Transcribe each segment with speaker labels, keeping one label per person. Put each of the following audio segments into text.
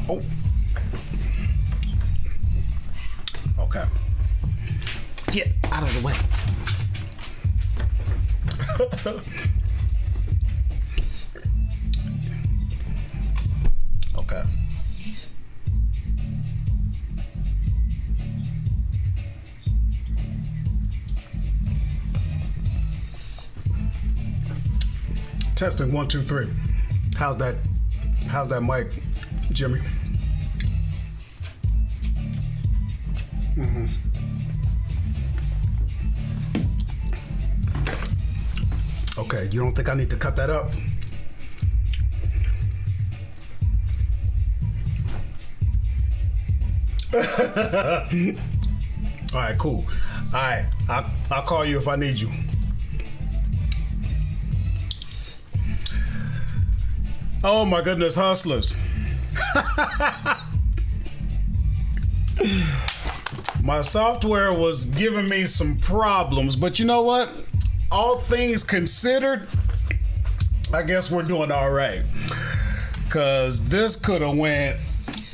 Speaker 1: Oh. Okay. Get out of the way. Okay. Testing 1, 2, 3. How's that mic, Jimmy? Mm-hmm. Okay, you don't think I need to cut that up? All right, cool. All right, I'll call you if I need you. Oh my goodness, hustlers. My software was giving me some problems, but you know what? All things considered, I guess we're doing all right. Cause this could have went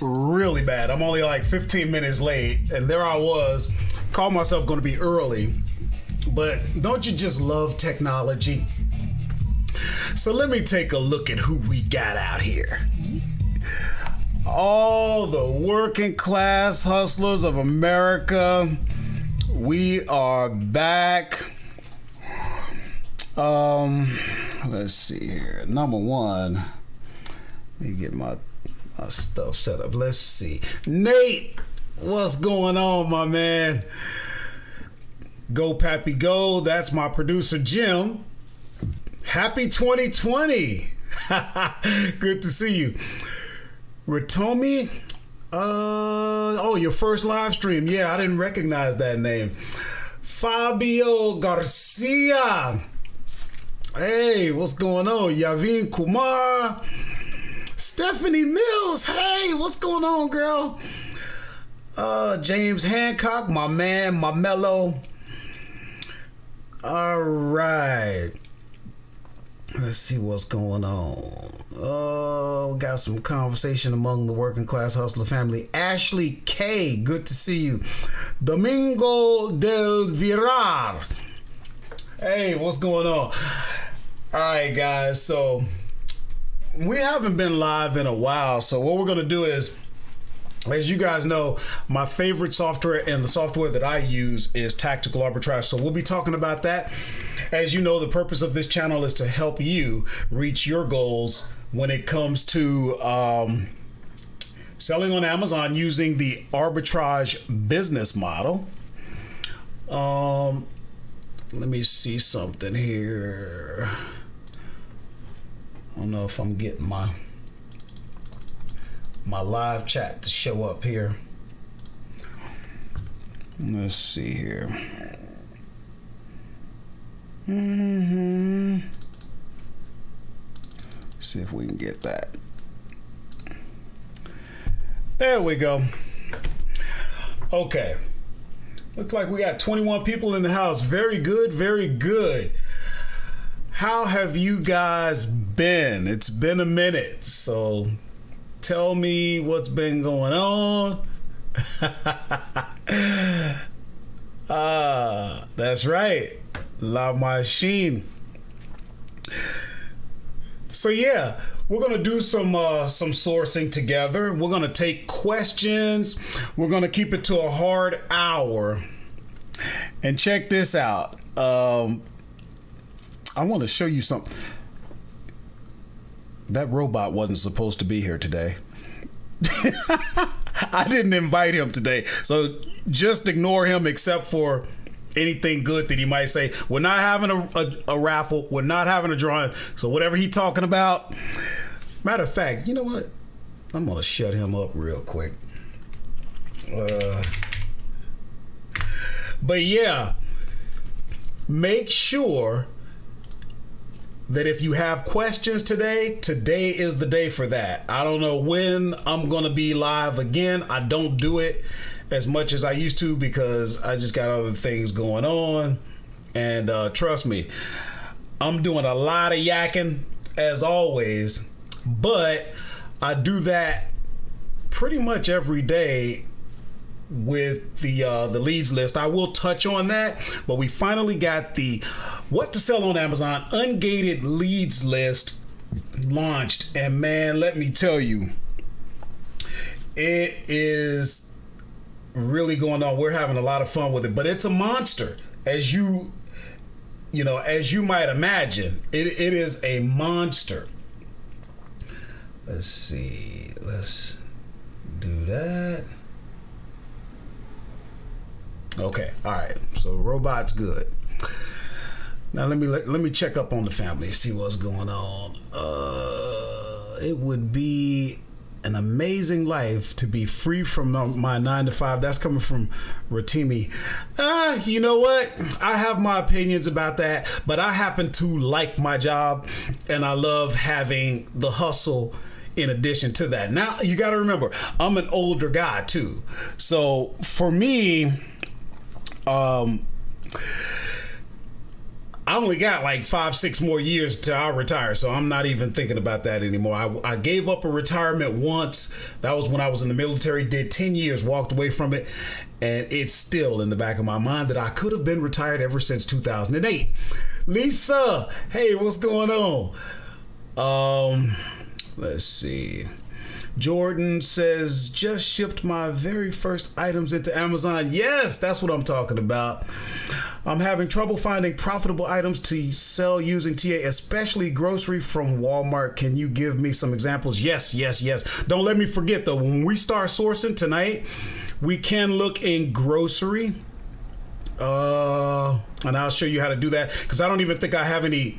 Speaker 1: really bad. I'm only like 15 minutes late, and there I was, called myself going to be early. But don't you just love technology? So let me take a look at who we got out here. All the working class hustlers of America. We are back. Let's see here. Number one, let me get my stuff set up. Let's see. Nate, what's going on, my man? Go Pappy Go. That's my producer, Jim. Happy 2020. Good to see you. Ratomi, oh, your first live stream. Yeah, I didn't recognize that name. Fabio Garcia. Hey, what's going on? Yavin Kumar. Stephanie Mills. Hey, what's going on, girl? James Hancock, my man, my mellow. All right. Let's see what's going on. Oh, got some conversation among the working class hustler family. Ashley K, good to see you. Domingo del Virar. Hey, what's going on? All right, guys. So we haven't been live in a while. So what we're going to do is, as you guys know, my favorite software and the software that I use is Tactical Arbitrage. So we'll be talking about that. As you know, the purpose of this channel is to help you reach your goals when it comes to selling on Amazon using the arbitrage business model. Let me see something here. I don't know if I'm getting my live chat to show up here. Let's see here. See if we can get that. There we go. Okay. Looks like we got 21 people in the house. Very good, very good. How have you guys been? It's been a minute, so tell me what's been going on. That's right. La Machine. So yeah, we're gonna do some sourcing together. We're gonna take questions. We're gonna keep it to a hard hour. And check this out. I want to show you something. That robot wasn't supposed to be here today. I didn't invite him today, so just ignore him except for anything good that he might say. We're not having a raffle. We're not having a drawing. So whatever he's talking about. Matter of fact, you know what? I'm gonna shut him up real quick. But yeah, make sure that if you have questions today is the day for that. I don't know when I'm going to be live again. I don't do it as much as I used to because I just got other things going on. And trust me, I'm doing a lot of yakking as always, but I do that pretty much every day with the leads list. I will touch on that, but we finally got the what to sell on Amazon ungated leads list launched, and man, let me tell you, it is really going on. We're having a lot of fun with it, but it's a monster, as you might imagine. It is a monster. Let's see. Let's do that. Okay. All right. So robot's good. Now let me check up on the family, see what's going on. It would be an amazing life to be free from my 9 to 5. That's coming from Rotimi. You know what? I have my opinions about that, but I happen to like my job, and I love having the hustle in addition to that. Now, you got to remember, I'm an older guy too. So for me, I only got like 5-6 more years till I retire, so I'm not even thinking about that anymore. I gave up a retirement once. That was when I was in the military, did 10 years, walked away from it, and it's still in the back of my mind that I could have been retired ever since 2008. Lisa, hey, what's going on? Let's see. Jordan says, just shipped my very first items into Amazon. Yes, that's what I'm talking about. I'm having trouble finding profitable items to sell using TA, especially grocery from Walmart. Can you give me some examples? Yes. Don't let me forget though, when we start sourcing tonight, we can look in grocery. And I'll show you how to do that, because I don't even think I have any.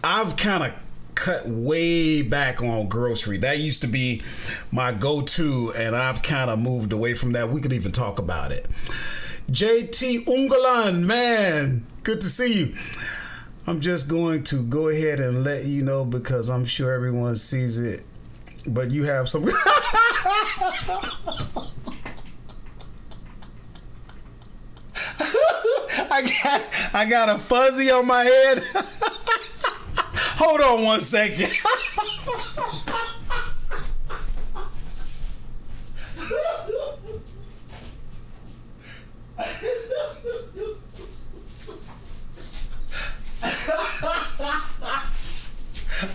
Speaker 1: I've kind of cut way back on grocery. That used to be my go-to, and I've kind of moved away from that. We could even talk about it. JT Ungalan, man, good to see you. I'm just going to go ahead and let you know, because I'm sure everyone sees it, but you have some. I got a fuzzy on my head. Hold on one second.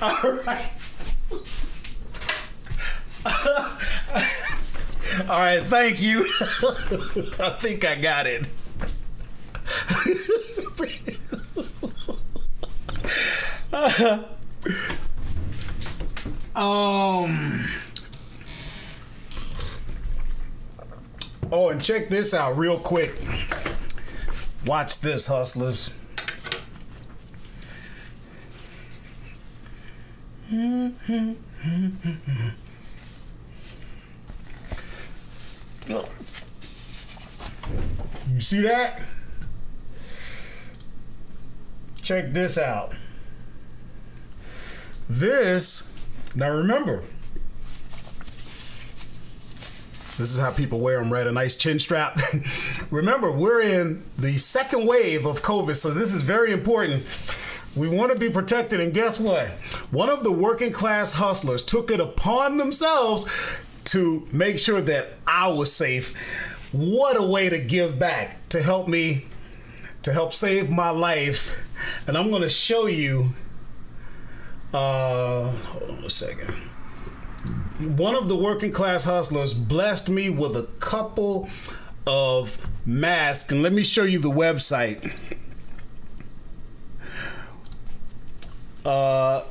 Speaker 1: All right. All right, thank you. I think I got it. Oh, and check this out real quick. Watch this, hustlers. You see that? Check this out. This, now remember, this is how people wear them, right? A nice chin strap. Remember, we're in the second wave of COVID, so this is very important. We want to be protected, and guess what? One of the working class hustlers took it upon themselves to make sure that I was safe. What a way to give back, to help me, to help save my life. And I'm going to show you, hold on a second. One of the working class hustlers blessed me with a couple of masks, and let me show you the website.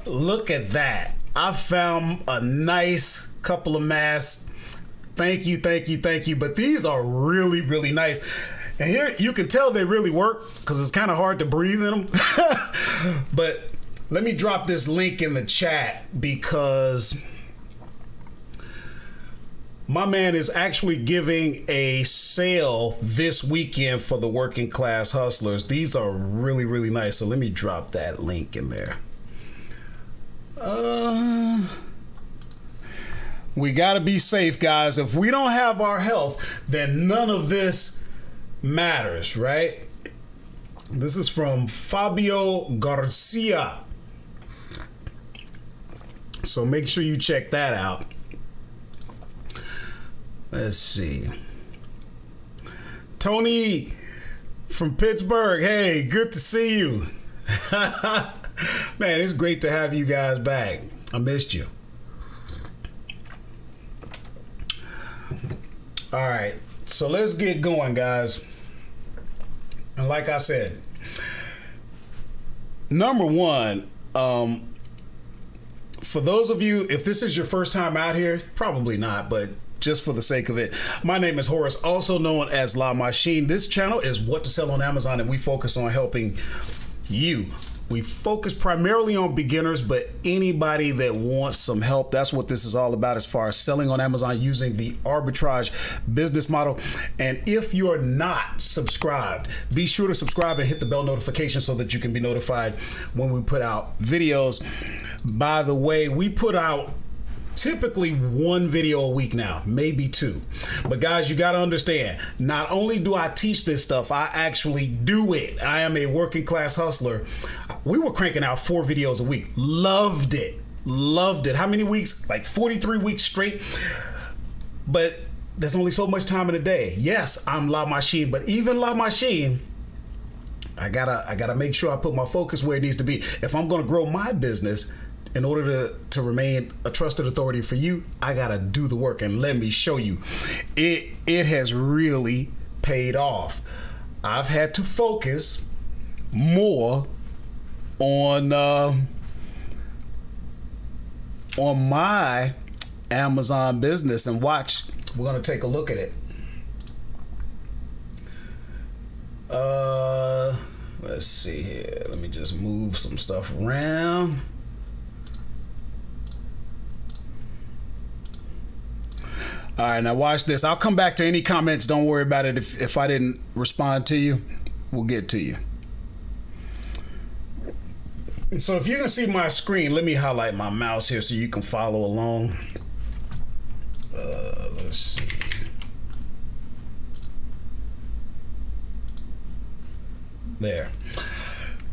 Speaker 1: Look at that. I found a nice couple of masks. Thank you. But these are really, really nice. And here you can tell they really work, because it's kind of hard to breathe in them. But let me drop this link in the chat, because my man is actually giving a sale this weekend for the working class hustlers. These are really, really nice. So let me drop that link in there. We got to be safe, guys. If we don't have our health, then none of this matters, right? This is from Fabio Garcia. So make sure you check that out. Let's see. Tony from Pittsburgh. Hey, good to see you. Man, it's great to have you guys back. I missed you. All right, so let's get going, guys. And like I said, number one, for those of you, if this is your first time out here, probably not, but just for the sake of it, my name is Horace, also known as La Machine. This channel is What to Sell on Amazon, and we focus on helping you. We focus primarily on beginners, but anybody that wants some help, that's what this is all about as far as selling on Amazon using the arbitrage business model. And if you're not subscribed, be sure to subscribe and hit the bell notification so that you can be notified when we put out videos. By the way, we put out typically one video a week now, maybe two. But guys, you got to understand, not only do I teach this stuff, I actually do it. I am a working class hustler. We were cranking out 4 videos a week. Loved it. Loved it. How many weeks? Like 43 weeks straight. But there's only so much time in a day. Yes, I'm La Machine, but even La Machine, I gotta make sure I put my focus where it needs to be. If I'm gonna grow my business, in order to remain a trusted authority for you, I gotta do the work, and let me show you. It has really paid off. I've had to focus more on my Amazon business, and watch. We're gonna take a look at it. Let's see here. Let me just move some stuff around. All right, now watch this. I'll come back to any comments. Don't worry about it. If I didn't respond to you, we'll get to you. So if you can see my screen, let me highlight my mouse here so you can follow along. Let's see. There.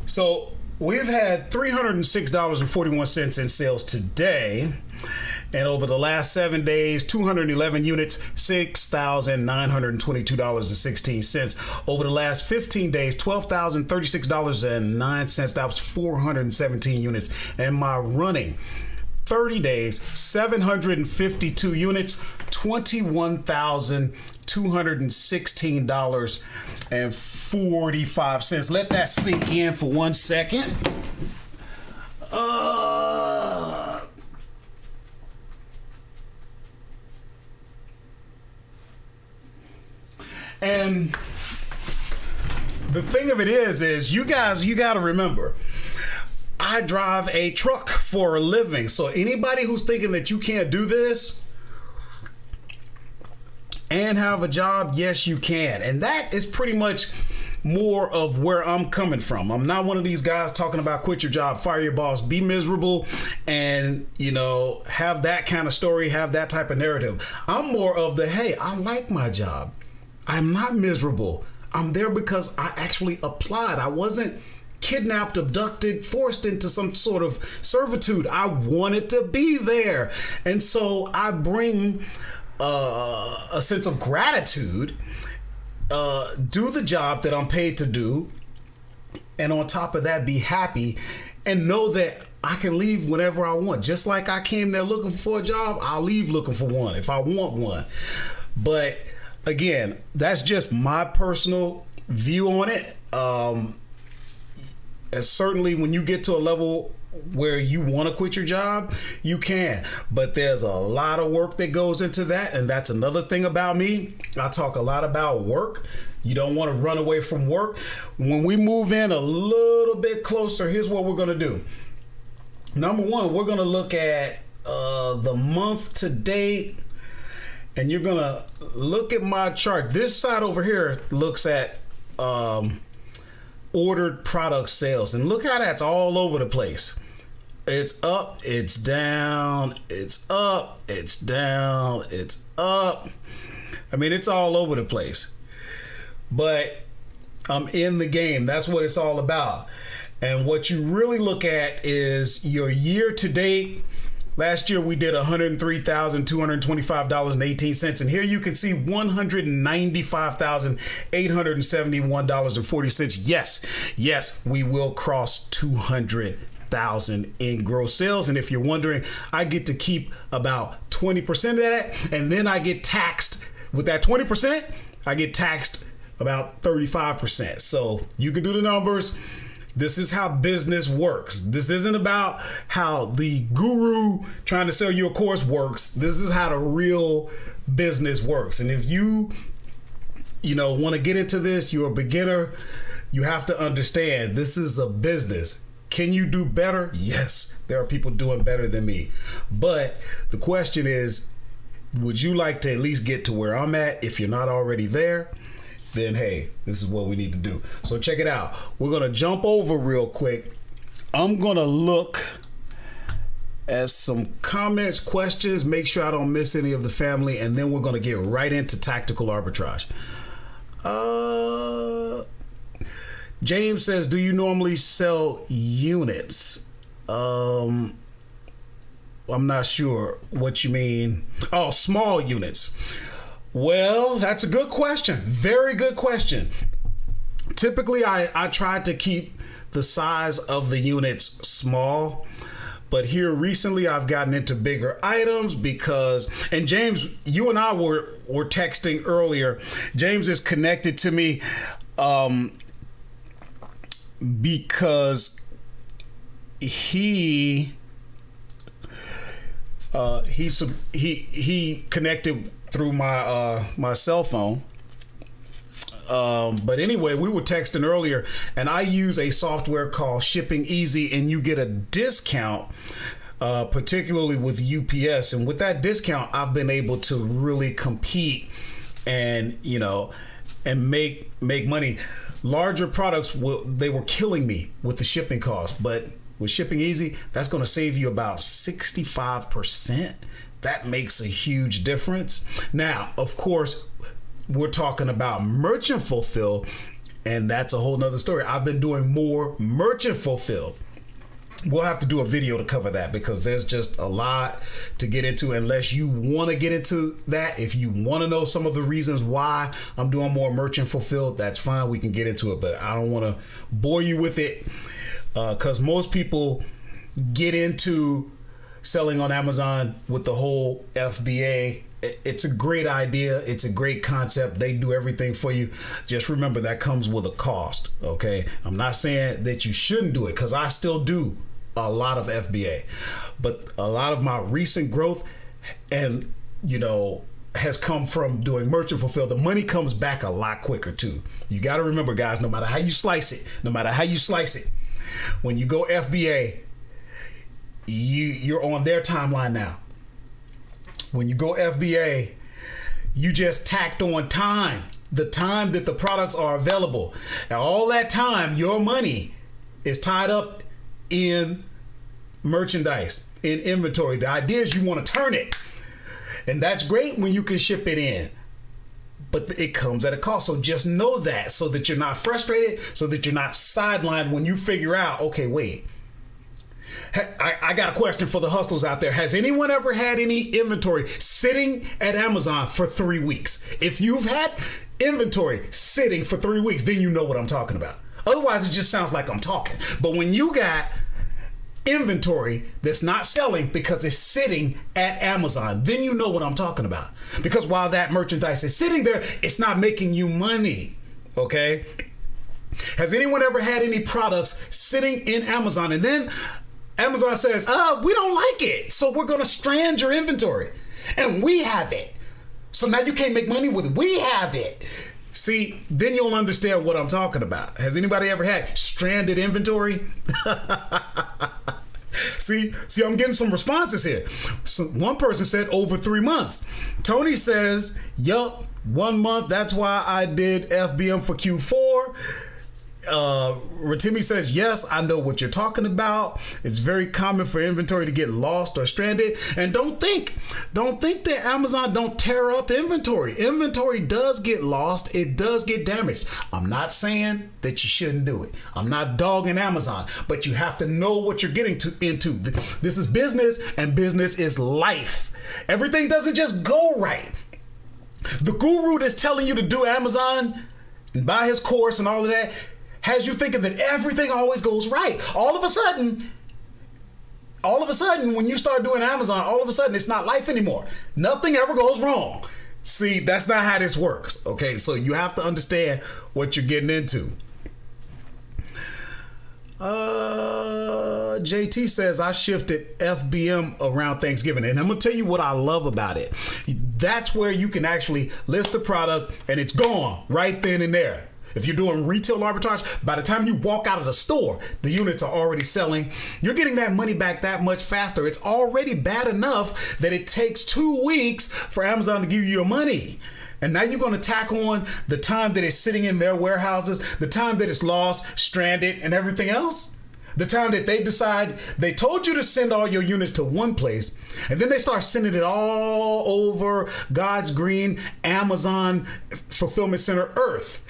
Speaker 1: So we've had $306.41 in sales today. And over the last 7 days, 211 units, $6,922.16. Over the last 15 days, $12,036.09. That was 417 units. And my running 30 days, 752 units, $21,216.45. Let that sink in for 1 second. And the thing of it is you guys, you got to remember, I drive a truck for a living. So anybody who's thinking that you can't do this and have a job, yes, you can. And that is pretty much more of where I'm coming from. I'm not one of these guys talking about quit your job, fire your boss, be miserable, and, you know, have that kind of story, have that type of narrative. I'm more of the, hey, I like my job. I'm not miserable. I'm there because I actually applied. I wasn't kidnapped, abducted, forced into some sort of servitude. I wanted to be there. And so I bring a sense of gratitude, do the job that I'm paid to do, and on top of that, be happy and know that I can leave whenever I want. Just like I came there looking for a job, I'll leave looking for one if I want one. But again, that's just my personal view on it. And certainly when you get to a level where you want to quit your job, you can. But there's a lot of work that goes into that. And that's another thing about me. I talk a lot about work. You don't want to run away from work. When we move in a little bit closer, here's what we're going to do. Number one, we're going to look at the month to date. And you're going to look at my chart. This side over here looks at ordered product sales. And look how that's all over the place. It's up, it's down, it's up, it's down, it's up. I mean, it's all over the place. But I'm in the game. That's what it's all about. And what you really look at is your year to date Last year we did $103,225.18, and here you can see $195,871.40. Yes, we will cross 200,000 in gross sales, and if you're wondering, I get to keep about 20% of that, and then I get taxed with that 20%. I get taxed about 35%. So you can do the numbers. This is how business works. This isn't about how the guru trying to sell you a course works. This is how the real business works. And if you want to get into this, you're a beginner, you have to understand this is a business. Can you do better? Yes, there are people doing better than me. But the question is, would you like to at least get to where I'm at? If you're not already there, then hey, this is what we need to do. So check it out. We're going to jump over real quick. I'm going to look at some comments, questions, make sure I don't miss any of the family, and then we're going to get right into tactical arbitrage. James says, do you normally sell units? I'm not sure what you mean. Oh, small units. Well, that's a good question. Very good question. Typically, I try to keep the size of the units small, but here recently I've gotten into bigger items because, and James, you and I were texting earlier. James is connected to me because he connected through my cell phone. But anyway, we were texting earlier, and I use a software called Shipping Easy, and you get a discount, particularly with UPS. And with that discount, I've been able to really compete and make money. Larger products, they were killing me with the shipping cost, but with Shipping Easy, that's going to save you about 65%. That makes a huge difference. Now, of course, we're talking about merchant fulfill, and that's a whole nother story. I've been doing more merchant fulfill. We'll have to do a video to cover that because there's just a lot to get into. Unless you want to get into that, if you want to know some of the reasons why I'm doing more merchant fulfilled, that's fine. We can get into it, but I don't want to bore you with it because most people get into selling on Amazon with the whole FBA. It's a great idea. It's a great concept. They do everything for you. Just remember that comes with a cost. Okay. I'm not saying that you shouldn't do it because I still do a lot of FBA, but a lot of my recent growth and, has come from doing merchant fulfill. The money comes back a lot quicker too. You got to remember, guys, no matter how you slice it, when you go FBA, you're on their timeline now. When you go FBA, you just tacked on time, the time that the products are available. Now, all that time, your money is tied up in merchandise, in inventory. The idea is you want to turn it. And that's great when you can ship it in. But it comes at a cost. So just know that so that you're not frustrated, so that you're not sidelined when you figure out, okay, wait. I got a question for the hustlers out there. Has anyone ever had any inventory sitting at Amazon for 3 weeks? If you've had inventory sitting for 3 weeks, then you know what I'm talking about. Otherwise, it just sounds like I'm talking. But when you got inventory that's not selling because it's sitting at Amazon, then you know what I'm talking about. Because while that merchandise is sitting there, it's not making you money. Okay? Has anyone ever had any products sitting in Amazon and then Amazon says, we don't like it, so we're going to strand your inventory. And we have it. So now you can't make money with it. We have it. See, then you'll understand what I'm talking about. Has anybody ever had stranded inventory? See, I'm getting some responses here. So one person said over 3 months. Tony says, yup, 1 month. That's why I did FBM for Q4. Rotimi says, yes, I know what you're talking about. It's very common for inventory to get lost or stranded. And don't think that Amazon don't tear up inventory. Inventory does get lost. It does get damaged. I'm not saying that you shouldn't do it. I'm not dogging Amazon, but you have to know what you're getting into. This is business, and business is life. Everything doesn't just go right. The guru that's telling you to do Amazon and buy his course and all of that has you thinking that everything always goes right. All of a sudden, when you start doing Amazon, all of a sudden it's not life anymore. Nothing ever goes wrong. See, that's not how this works. Okay, so you have to understand what you're getting into. JT says, I shifted FBM around Thanksgiving, and I'm gonna tell you what I love about it. That's where you can actually list the product and it's gone right then and there. If you're doing retail arbitrage, by the time you walk out of the store, the units are already selling. You're getting that money back that much faster. It's already bad enough that it takes 2 weeks for Amazon to give you your money. And now you're going to tack on the time that it's sitting in their warehouses, the time that it's lost, stranded, and everything else. The time that they decide, they told you to send all your units to one place, and then they start sending it all over God's green Amazon fulfillment center Earth.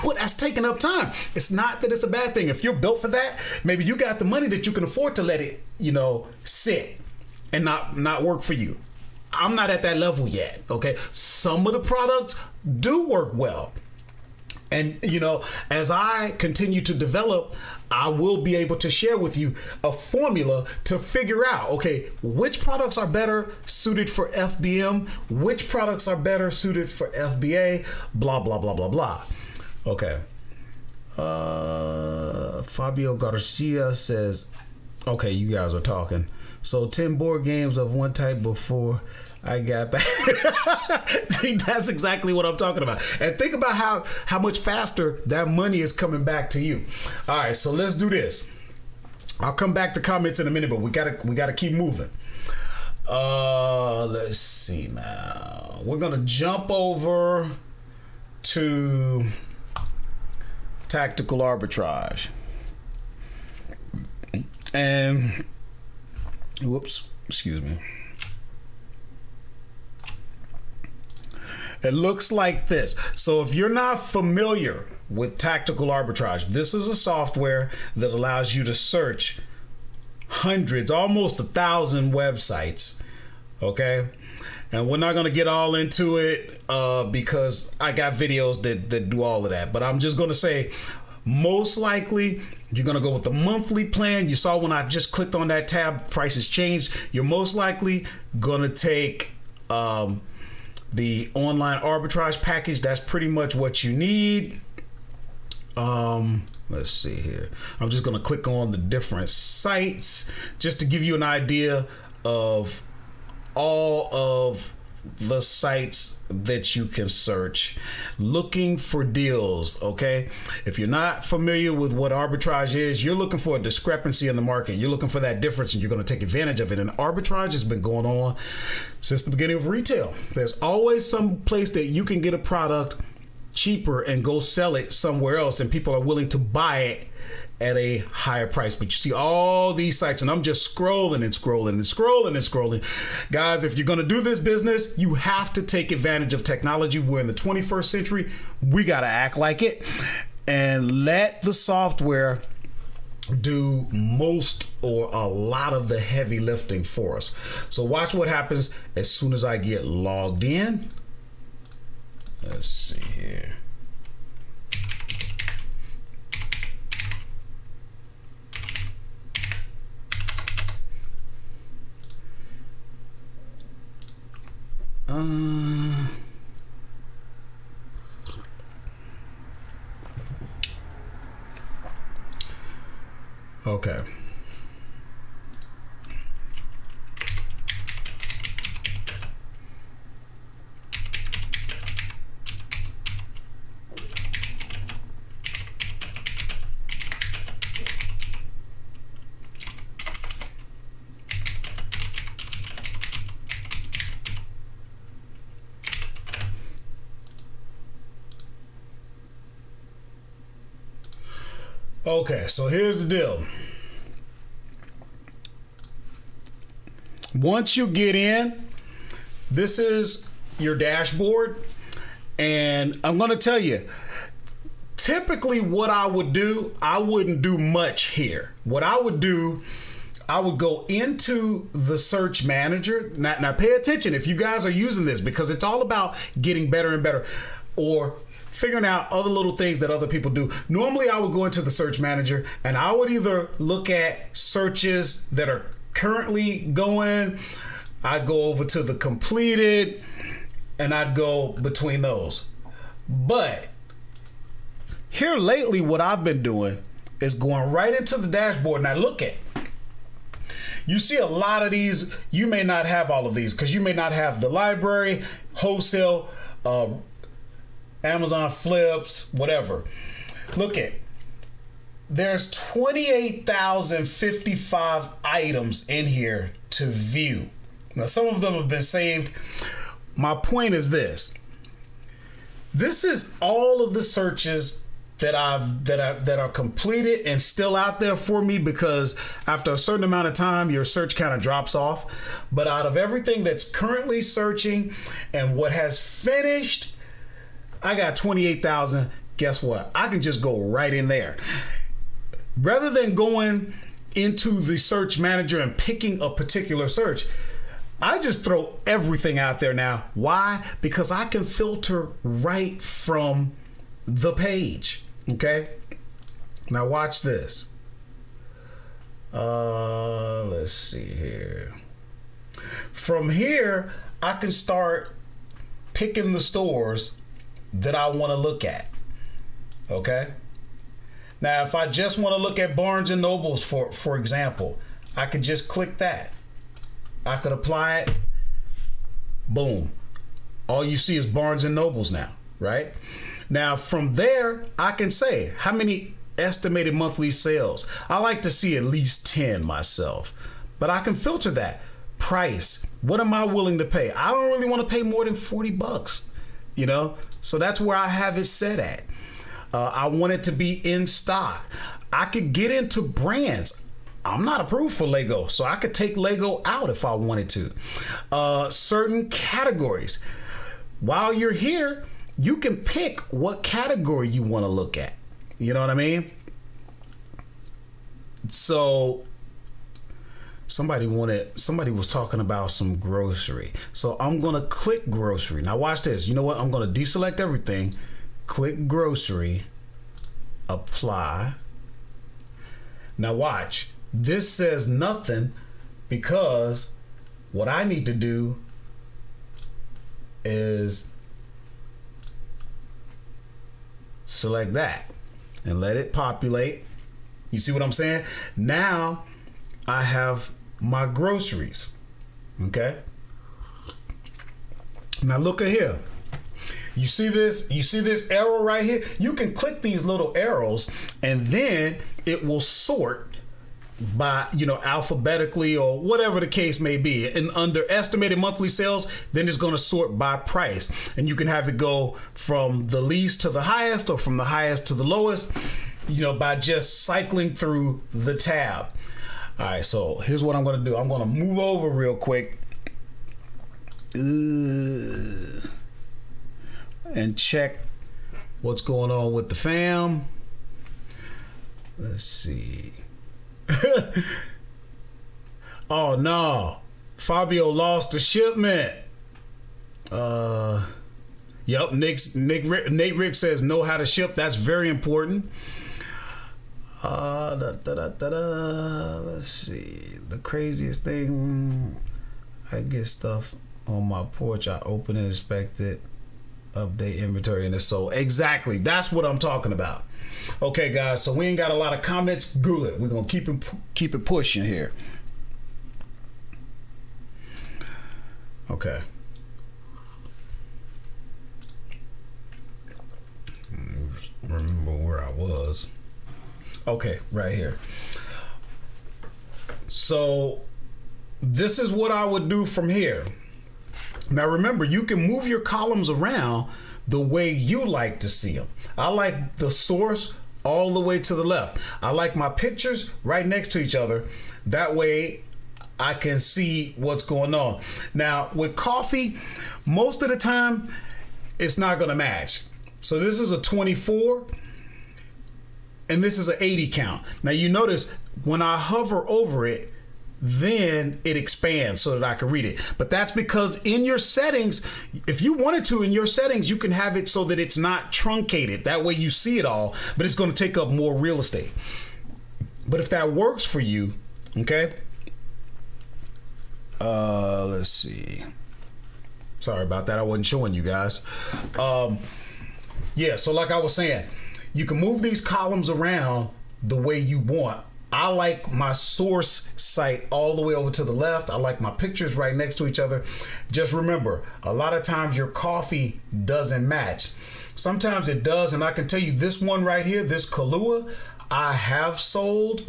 Speaker 1: Well, that's taking up time. It's not that it's a bad thing. If you're built for that, maybe you got the money that you can afford to let it, sit and not work for you. I'm not at that level yet. Okay. Some of the products do work well. And, as I continue to develop, I will be able to share with you a formula to figure out, okay, which products are better suited for FBM, which products are better suited for FBA, blah, blah, blah, blah, blah. Okay. Fabio Garcia says, okay, you guys are talking. So 10 board games of one type before I got back. See, that's exactly what I'm talking about. And think about how much faster that money is coming back to you. All right, so let's do this. I'll come back to comments in a minute, but we gotta keep moving. Let's see now. We're gonna jump over to tactical arbitrage. And excuse me. It looks like this. So if you're not familiar with tactical arbitrage, this is a software that allows you to search hundreds, almost 1,000 websites. Okay. And we're not going to get all into it because I got videos that do all of that. But I'm just going to say, most likely, you're going to go with the monthly plan. You saw when I just clicked on that tab, prices changed. You're most likely going to take the online arbitrage package. That's pretty much what you need. Let's see here. I'm just going to click on the different sites just to give you an idea of all of the sites that you can search looking for deals. Okay, if you're not familiar with what arbitrage is, you're looking for a discrepancy in the market. You're looking for that difference, and you're going to take advantage of it. And arbitrage has been going on since the beginning of retail. There's always some place that you can get a product cheaper and go sell it somewhere else, and people are willing to buy it at a higher price. But you see all these sites, and I'm just scrolling and scrolling and scrolling and scrolling. Guys, if you're going to do this business, you have to take advantage of technology. We're in the 21st century. We got to act like it and let the software do most or a lot of the heavy lifting for us. So watch what happens as soon as I get logged in. Let's see here. Okay. Okay, so here's the deal. Once you get in, this is your dashboard. And I'm going to tell you, typically what I would do, I wouldn't do much here. What I would do, I would go into the search manager. Now pay attention if you guys are using this, because it's all about getting better and better, or figuring out other little things that other people do. Normally I would go into the search manager and I would either look at searches that are currently going. I'd go over to the completed and I'd go between those. But here lately, what I've been doing is going right into the dashboard and I look at. You see a lot of these. You may not have all of these because you may not have the library, wholesale, Amazon flips, whatever. Look at. There's 28,055 items in here to view. Now, some of them have been saved. My point is this. This is all of the searches that are completed and still out there for me, because after a certain amount of time, your search kind of drops off. But out of everything that's currently searching and what has finished, I got 28,000. Guess what? I can just go right in there. Rather than going into the search manager and picking a particular search, I just throw everything out there now. Why? Because I can filter right from the page. Okay? Now watch this. Let's see here. From here, I can start picking the stores that I want to look at. Okay? Now, if I just want to look at Barnes and Nobles, for example, I could just click that. I could apply it. Boom. All you see is Barnes and Nobles now, right? Now, from there, I can say how many estimated monthly sales. I like to see at least 10 myself, but I can filter that. Price. What am I willing to pay? I don't really want to pay more than $40, you know? So that's where I have it set at. I want it to be in stock. I could get into brands. I'm not approved for Lego, so I could take Lego out if I wanted to. Certain categories. While you're here, you can pick what category you want to look at. You know what I mean? So somebody was talking about some grocery. So I'm going to click grocery. Now watch this. You know what? I'm going to deselect everything. Click grocery, apply. Now watch, this says nothing because what I need to do is select that and let it populate. You see what I'm saying? Now I have my groceries. Okay. Now look at here. You see this? You see this arrow right here? You can click these little arrows and then it will sort by, alphabetically or whatever the case may be. And under estimated monthly sales, then it's going to sort by price. And you can have it go from the least to the highest or from the highest to the lowest, by just cycling through the tab. All right, so here's what I'm going to do. I'm going to move over real quick. And check what's going on with the fam. Let's see. Oh no, Fabio lost the shipment. Yep. Nate Rick says know how to ship. That's very important. Let's see. The craziest thing. I get stuff on my porch. I open and inspect it. Update inventory and it's sold. Exactly. That's what I'm talking about. Okay, guys. So we ain't got a lot of comments. Good. We're gonna keep it pushing here. Okay. Remember where I was. Okay, right here. So this is what I would do from here. Now remember, you can move your columns around the way you like to see them. I like the source all the way to the left. I like my pictures right next to each other. That way I can see what's going on. Now with coffee, most of the time it's not going to match. So this is a 24 and this is an 80 count. Now you notice when I hover over it, then it expands so that I can read it. But that's because in your settings, if you wanted to, in your settings, you can have it so that it's not truncated. That way you see it all, but it's going to take up more real estate. But if that works for you, okay. Let's see. Sorry about that. I wasn't showing you guys. Yeah, so like I was saying, you can move these columns around the way you want. I like my source site all the way over to the left. I like my pictures right next to each other. Just remember, a lot of times your coffee doesn't match. Sometimes it does, and I can tell you this one right here, this Kahlua, I have sold,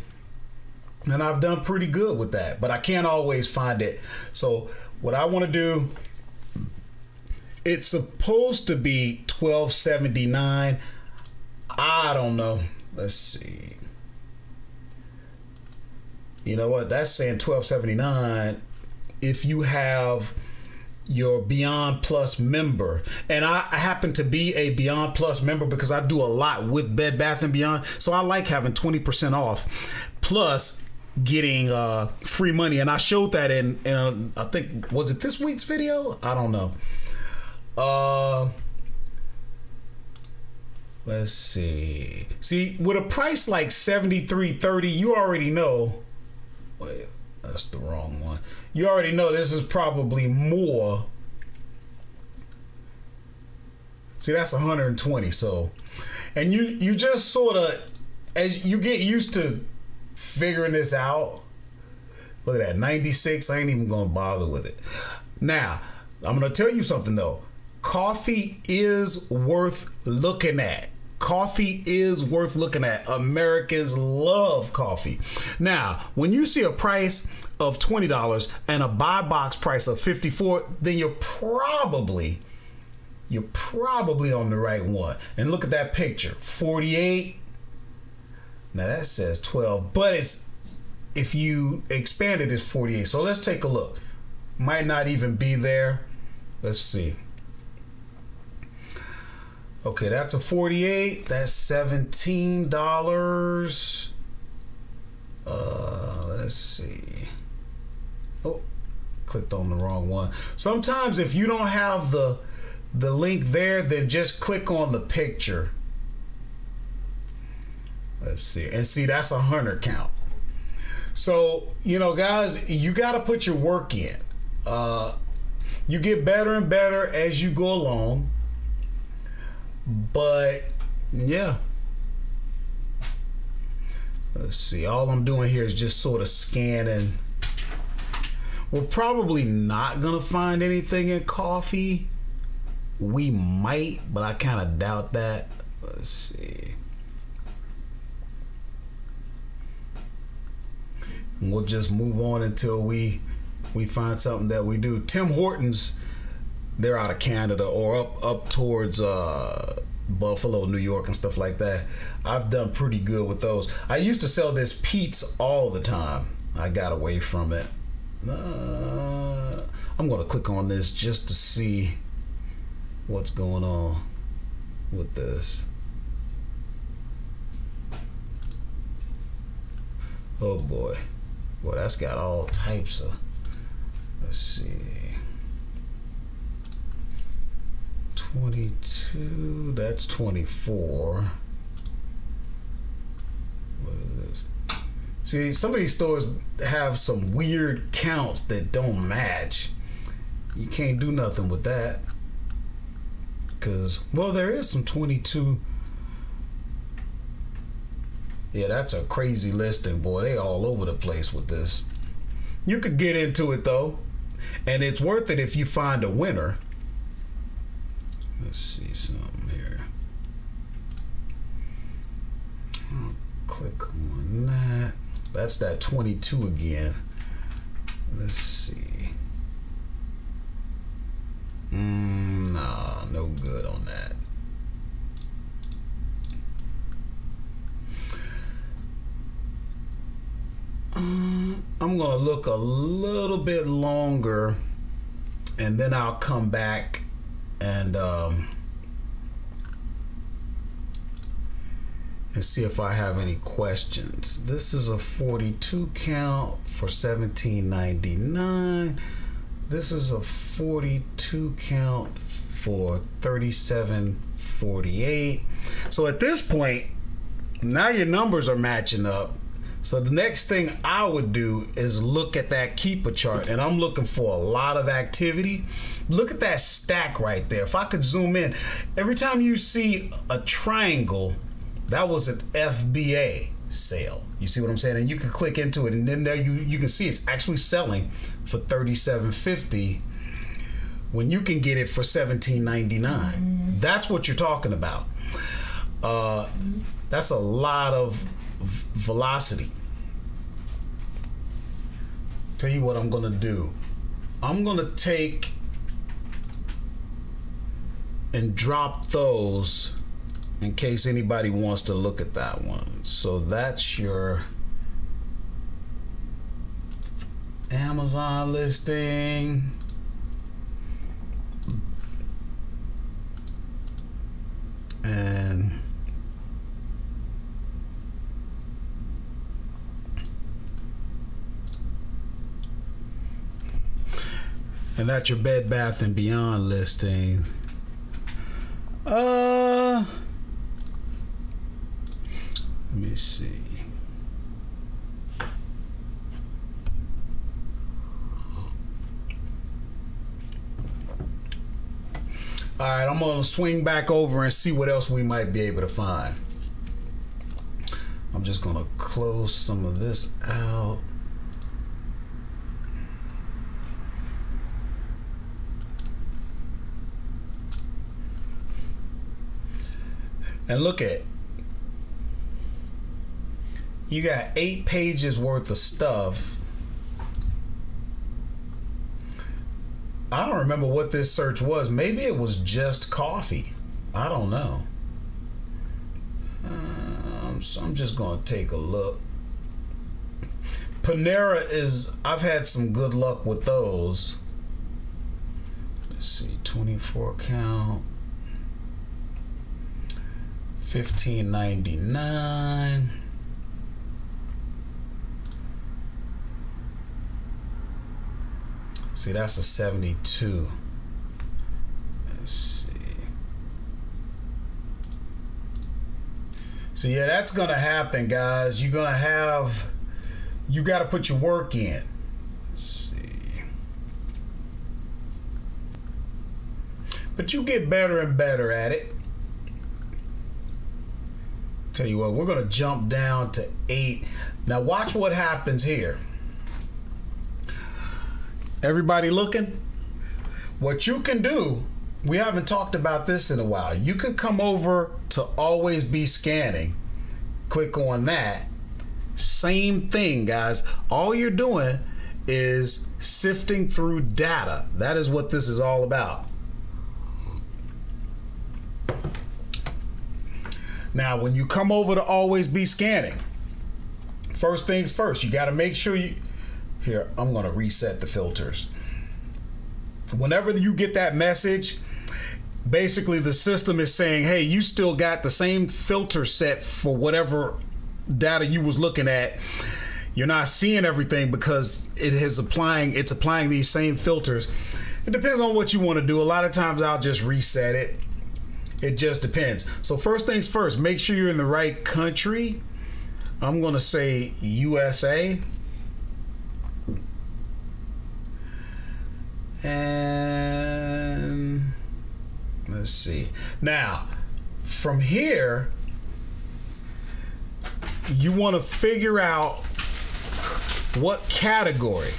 Speaker 1: and I've done pretty good with that, but I can't always find it. So what I want to do, it's supposed to be $12.79. I don't know. Let's see. You know what? That's saying $12.79 if you have your Beyond Plus member. And I happen to be a Beyond Plus member because I do a lot with Bed Bath & Beyond. So I like having 20% off plus getting free money. And I showed that in I think, was it this week's video? I don't know. Let's see. See, with a price like $73.30, you already know. Wait, that's the wrong one. You already know this is probably more. See, that's 120. So, and you just sort of, as you get used to figuring this out. Look at that, 96. I ain't even gonna bother with it. Now, I'm gonna tell you something though. Coffee is worth looking at. Coffee is worth looking at. Americans love coffee. Now, when you see a price of $20 and a buy box price of $54, then you're probably on the right one. And look at that picture, 48. Now that says 12, but it's, if you expand it, it's 48. So let's take a look. Might not even be there. Let's see. Okay, that's a 48. That's $17. Let's see. Oh, clicked on the wrong one. Sometimes if you don't have the link there, then just click on the picture. Let's see. And see, that's a 100 count. So, you know, guys, you got to put your work in. You get better and better as you go along. But yeah, let's see. All I'm doing here is just sort of scanning. We're probably not gonna find anything in coffee. We might, but I kind of doubt that. Let's see. We'll just move on until we find something that we do. Tim Hortons, they're out of Canada or up towards Buffalo, New York and stuff like that. I've done pretty good with those. I used to sell this Pete's all the time. I got away from it. I'm going to click on this just to see what's going on with this. Oh boy. Boy, that's got all types of, let's see. 22, that's 24. What is this? See, some of these stores have some weird counts that don't match. You can't do nothing with that. Because, well, there is some 22. Yeah, that's a crazy listing, boy. They all over the place with this. You could get into it, though. And it's worth it if you find a winner. Let's see something here. I'll click on that. That's that 22 again. Let's see. Nah, no good on that. I'm gonna look a little bit longer, and then I'll come back and see if I have any questions. This is a 42 count for $17.99. This is a 42 count for $37.48. So at this point, now your numbers are matching up. So the next thing I would do is look at that keeper chart, and I'm looking for a lot of activity. Look at that stack right there. If I could zoom in, every time you see a triangle, that was an FBA sale. You see what I'm saying? And you can click into it, and then there you can see it's actually selling for $37.50 when you can get it for $17.99. That's what you're talking about. That's a lot of velocity. Tell you what I'm gonna do. I'm gonna take and drop those in case anybody wants to look at that one. So that's your Amazon listing. And that's your Bed Bath & Beyond listing. Let me see. All right, I'm gonna swing back over and see what else we might be able to find. I'm just gonna close some of this out. And look at, you got 8 pages worth of stuff. I don't remember what this search was. Maybe it was just coffee. I don't know. I'm just gonna take a look. Panera is, I've had some good luck with those. Let's see, 24 count. $15.99. See, that's a 72. Let's see. So yeah, that's gonna happen, guys. You gotta put your work in. Let's see. But you get better and better at it. Tell you what, we're gonna jump down to 8. Now watch what happens here. Everybody looking? What you can do, we haven't talked about this in a while. You can come over to always be scanning. Click on that. Same thing, guys. All you're doing is sifting through data. That is what this is all about. Now, when you come over to always be scanning, first things first, you got to make sure you, here, I'm going to reset the filters. Whenever you get that message, basically the system is saying, hey, you still got the same filter set for whatever data you was looking at. You're not seeing everything because it's applying these same filters. It depends on what you want to do. A lot of times I'll just reset it. It just depends. So first things first, make sure you're in the right country. I'm going to say USA. And let's see. Now, from here, you want to figure out what category.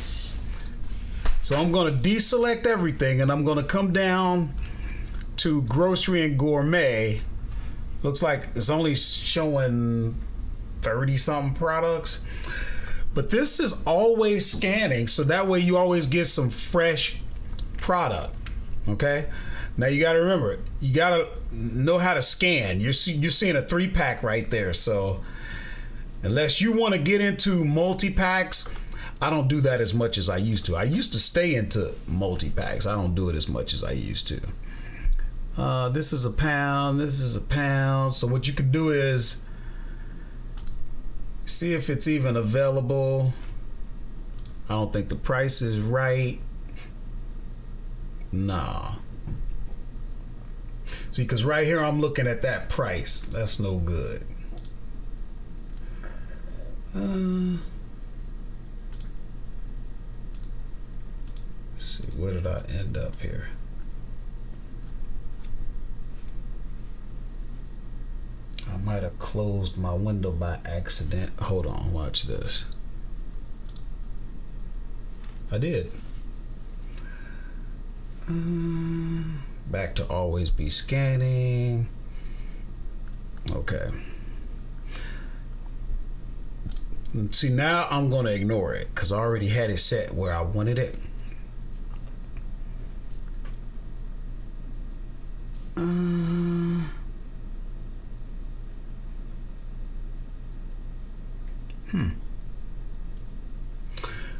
Speaker 1: So I'm going to deselect everything and I'm going to come down to grocery and gourmet. Looks like it's only showing 30 something products, but this is always scanning, so that way you always get some fresh product. Okay, now you got to remember, you got to know how to scan. You're seeing a 3-pack right there, so unless you want to get into multi-packs, I don't do that as much as I used to. I used to stay into multi-packs. I don't do it as much as I used to. This is £1. This is £1. So what you could do is see if it's even available. I don't think the price is right. Nah. See, because right here I'm looking at that price. That's no good. Let's see, where did I end up here? I might have closed my window by accident. Hold on, watch this. I did. Back to always be scanning. Okay. See, now I'm going to ignore it because I already had it set where I wanted it.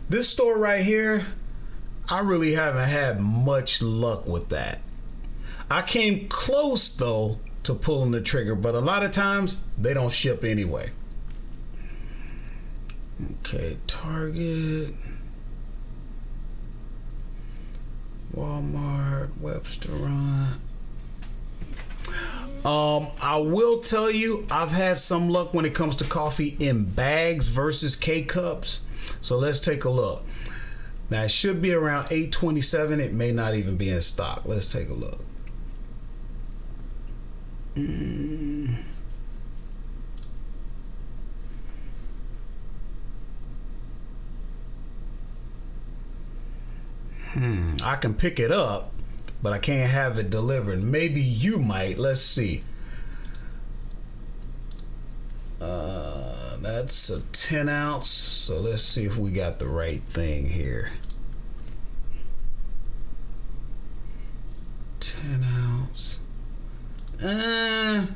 Speaker 1: This store right here, I really haven't had much luck with that. I came close though to pulling the trigger, but a lot of times they don't ship anyway. Okay, Target, Walmart, Websterant. I will tell you, I've had some luck when it comes to coffee in bags versus K-cups. So let's take a look. Now it should be around $8.27. It may not even be in stock. Let's take a look. I can pick it up, but I can't have it delivered. Maybe you might. Let's see. That's a 10 ounce. So let's see if we got the right thing here. 10 ounce. I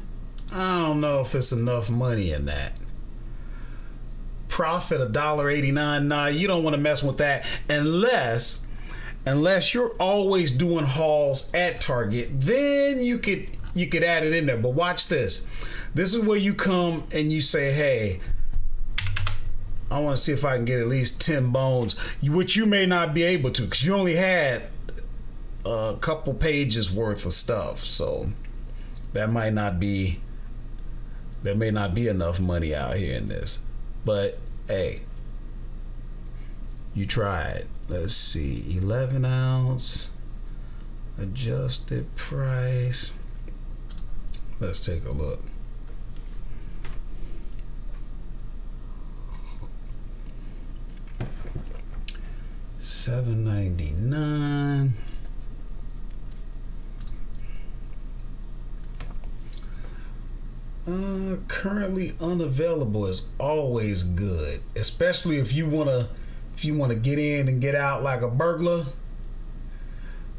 Speaker 1: don't know if it's enough money in that. Profit $1.89. Nah, you don't want to mess with that unless you're always doing hauls at Target. Then you could add it in there. But watch this. This is where you come and you say, hey, I want to see if I can get at least 10 bones, which you may not be able to because you only had a couple pages worth of stuff. So that may not be enough money out here in this. But hey, you tried. Let's see, 11 ounce adjusted price. Let's take a look. $7.99. Currently unavailable is always good, especially if you wanna get in and get out like a burglar.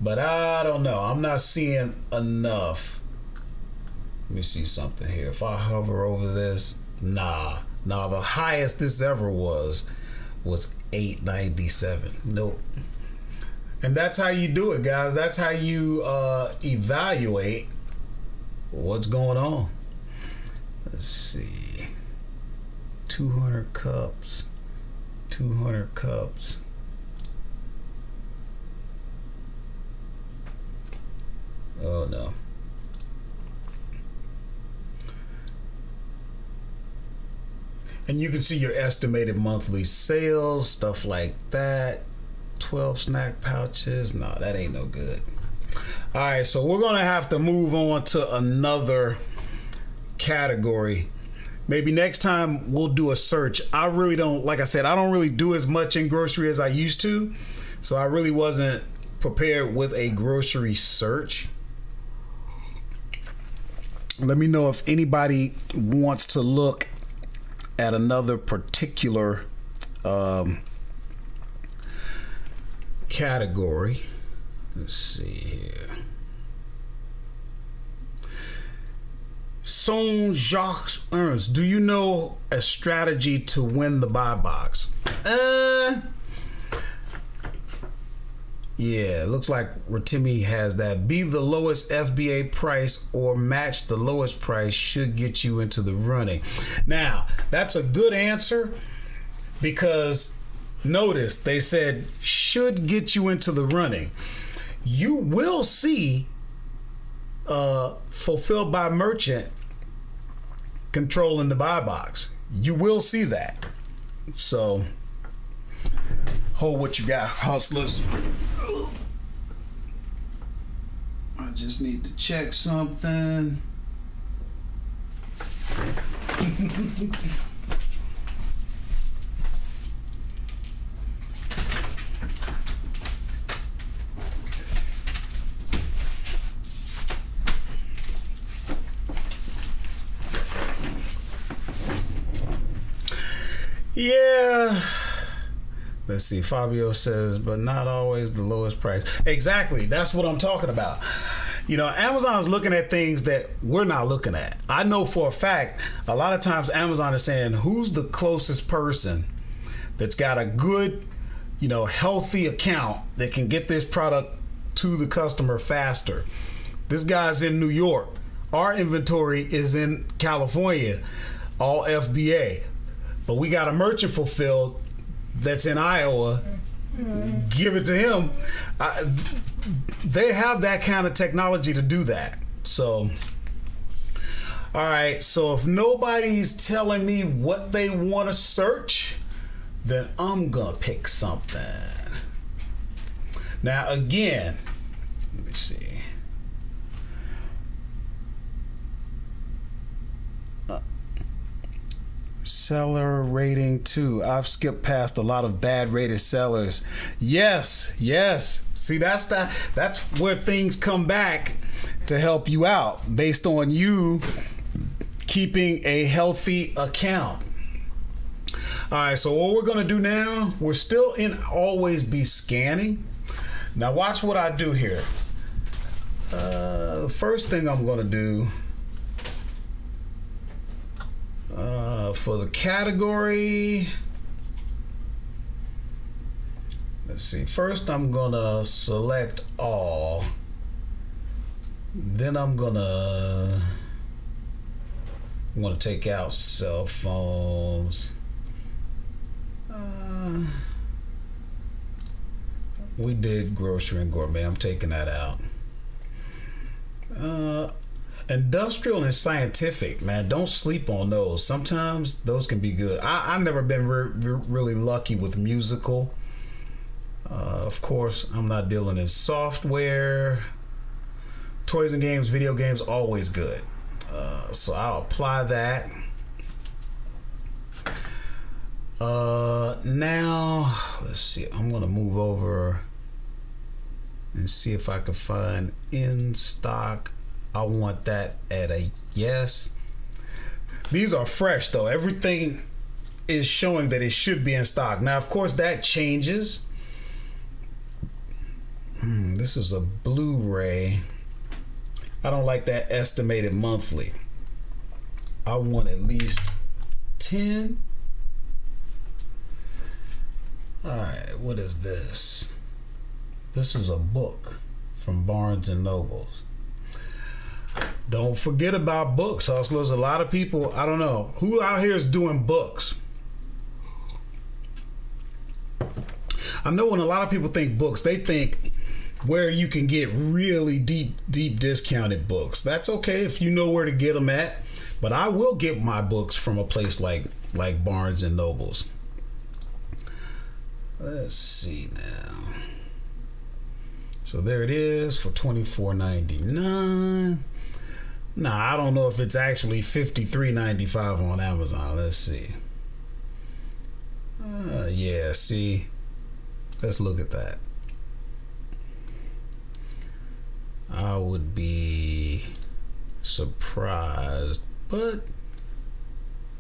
Speaker 1: But I don't know. I'm not seeing enough. Let me see something here. If I hover over this, nah. The highest this ever was $8.97. Nope. And that's how you do it, guys. That's how you evaluate what's going on. Let's see. 200 cups. 200 cups. Oh no. And you can see your estimated monthly sales, stuff like that. 12 snack pouches. No, that ain't no good. All right, so we're gonna have to move on to another category. Maybe next time we'll do a search. I really don't, like I said, I don't really do as much in grocery as I used to. So I really wasn't prepared with a grocery search. Let me know if anybody wants to look at another particular category. Let's see here. Son Jacques Ernst, do you know a strategy to win the buy box? Yeah, it looks like Rotimi has that. Be the lowest FBA price or match the lowest price should get you into the running. Now, that's a good answer because notice they said should get you into the running. You will see fulfilled by merchant controlling the buy box. You will see that. So hold what you got, hustlers. I just need to check something. Yeah. Let's see. Fabio says, but not always the lowest price. Exactly. That's what I'm talking about. You know, Amazon is looking at things that we're not looking at. I know for a fact, a lot of times Amazon is saying, who's the closest person that's got a good, you know, healthy account that can get this product to the customer faster. This guy's in New York. Our inventory is in California, all FBA. But we got a merchant fulfilled that's in Iowa. Give it to him. They have that kind of technology to do that. So, all right. So if nobody's telling me what they want to search, then I'm going to pick something. Now, again, let me see. Seller rating 2. I've skipped past a lot of bad rated sellers. Yes. See, that's where things come back to help you out based on you keeping a healthy account. All right, so what we're gonna do now, we're still in always be scanning. Now watch what I do here. The first thing I'm gonna do for the category, let's see, first I'm gonna select all, then I'm gonna take out cell phones. We did grocery and gourmet, I'm taking that out. Industrial and scientific, man, don't sleep on those. Sometimes those can be good. I've never been really lucky with musical. Of course, I'm not dealing in software. Toys and games, video games, always good. So I'll apply that. Now, let's see. I'm going to move over and see if I can find in stock. I want that at a yes. These are fresh though. Everything is showing that it should be in stock. Now, of course, that changes. This is a Blu-ray. I don't like that estimated monthly. I want at least 10. All right, what is this? This is a book from Barnes and Nobles. Don't forget about books, hustlers. A lot of people, I don't know, who out here is doing books? I know when a lot of people think books, they think where you can get really deep discounted books. That's okay if you know where to get them at, but I will get my books from a place like Barnes and Nobles. Let's see now. So there it is for $24.99. Now, I don't know if it's actually $53.95 on Amazon. Let's see. Yeah, see. Let's look at that. I would be surprised, but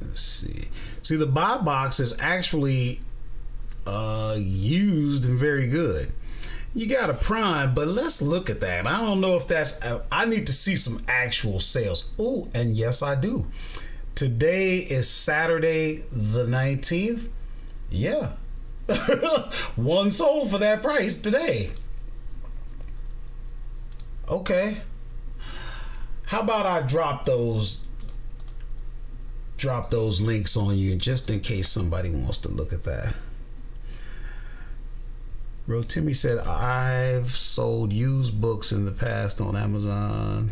Speaker 1: let's see. See, the buy box is actually used and very good. You got a Prime, but let's look at that. I don't know if that's, I need to see some actual sales. Oh, and yes, I do. Today is Saturday the 19th. Yeah. One sold for that price today. Okay. How about I drop those links on you just in case somebody wants to look at that. Rotimi said, I've sold used books in the past on Amazon.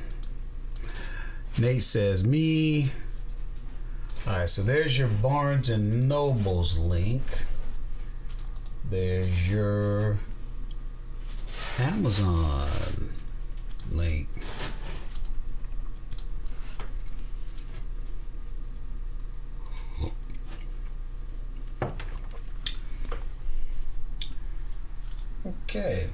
Speaker 1: Nate says, me. All right, so there's your Barnes and Noble's link. There's your Amazon link. Okay.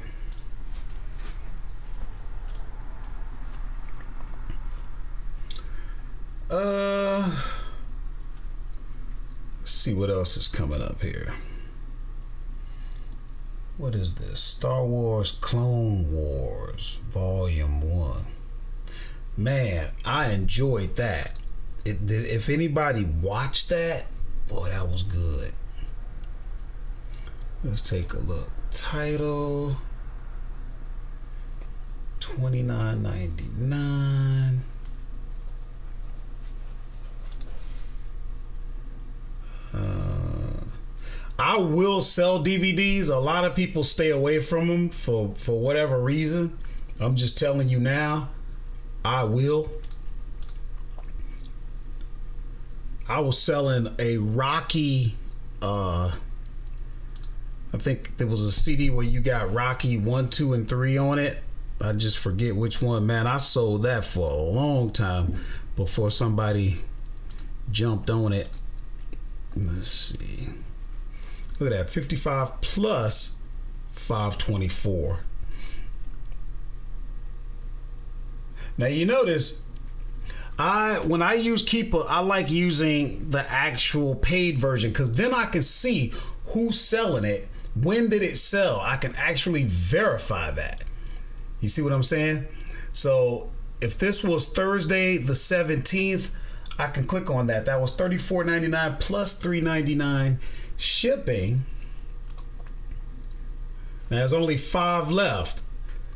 Speaker 1: Let's see what else is coming up here. What is this? Star Wars Clone Wars Volume 1. Man, I enjoyed that. If anybody watched that, boy, that was good. Let's take a look. Title $29.99. I will sell DVDs. A lot of people stay away from them for whatever reason. I'm just telling you now, I will. I was selling a Rocky, I think there was a CD where you got Rocky 1, 2, and 3 on it. I just forget which one. Man, I sold that for a long time before somebody jumped on it. Let's see. Look at that, 55 plus 524. Now you notice, when I use Keeper, I like using the actual paid version because then I can see who's selling it. When did it sell? I can actually verify that. You see what I'm saying? So if this was Thursday the 17th, I can click on that. That was $34.99 plus $3.99 shipping. Now there's only 5 left.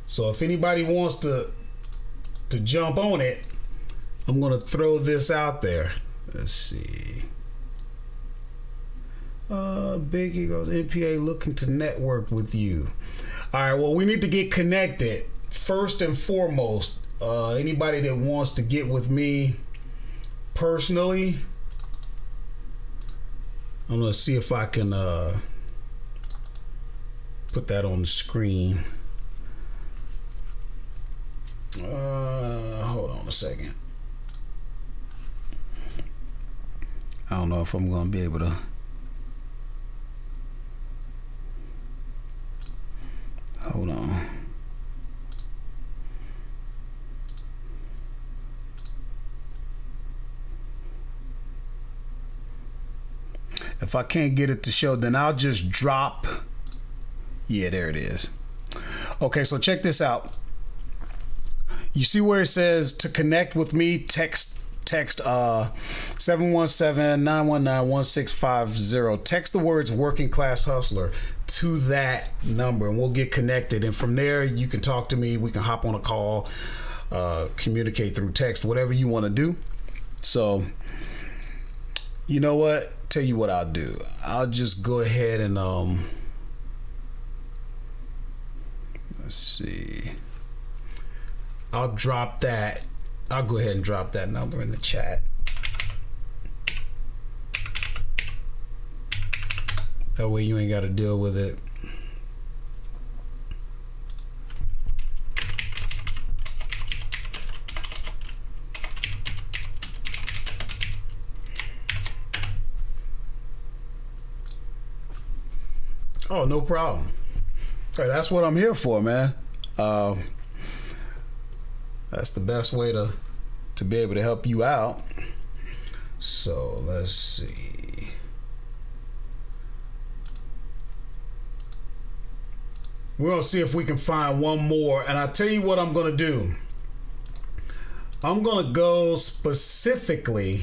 Speaker 1: So if anybody wants to jump on it, I'm gonna throw this out there. Let's see. Biggie goes, NPA looking to network with you. All right, well, we need to get connected first and foremost. Anybody that wants to get with me personally, I'm gonna see if I can put that on the screen. Hold on a second. I don't know if I'm gonna be able to. Hold on. If I can't get it to show, then I'll just drop. Yeah, there it is. Okay, so check this out. You see where it says to connect with me, text 717-919-1650. Text the words working class hustler to that number and we'll get connected, and from there you can talk to me. We can hop on a call, communicate through text, whatever you want to do. So you know what, tell you what I'll do. I'll just go ahead and let's see, I'll drop that. I'll go ahead and drop that number in the chat. That way you ain't got to deal with it. Oh, no problem. Hey, that's what I'm here for, man. That's the best way to be able to help you out. So let's see. We're gonna see if we can find one more, and I'll tell you what I'm gonna do. I'm gonna go specifically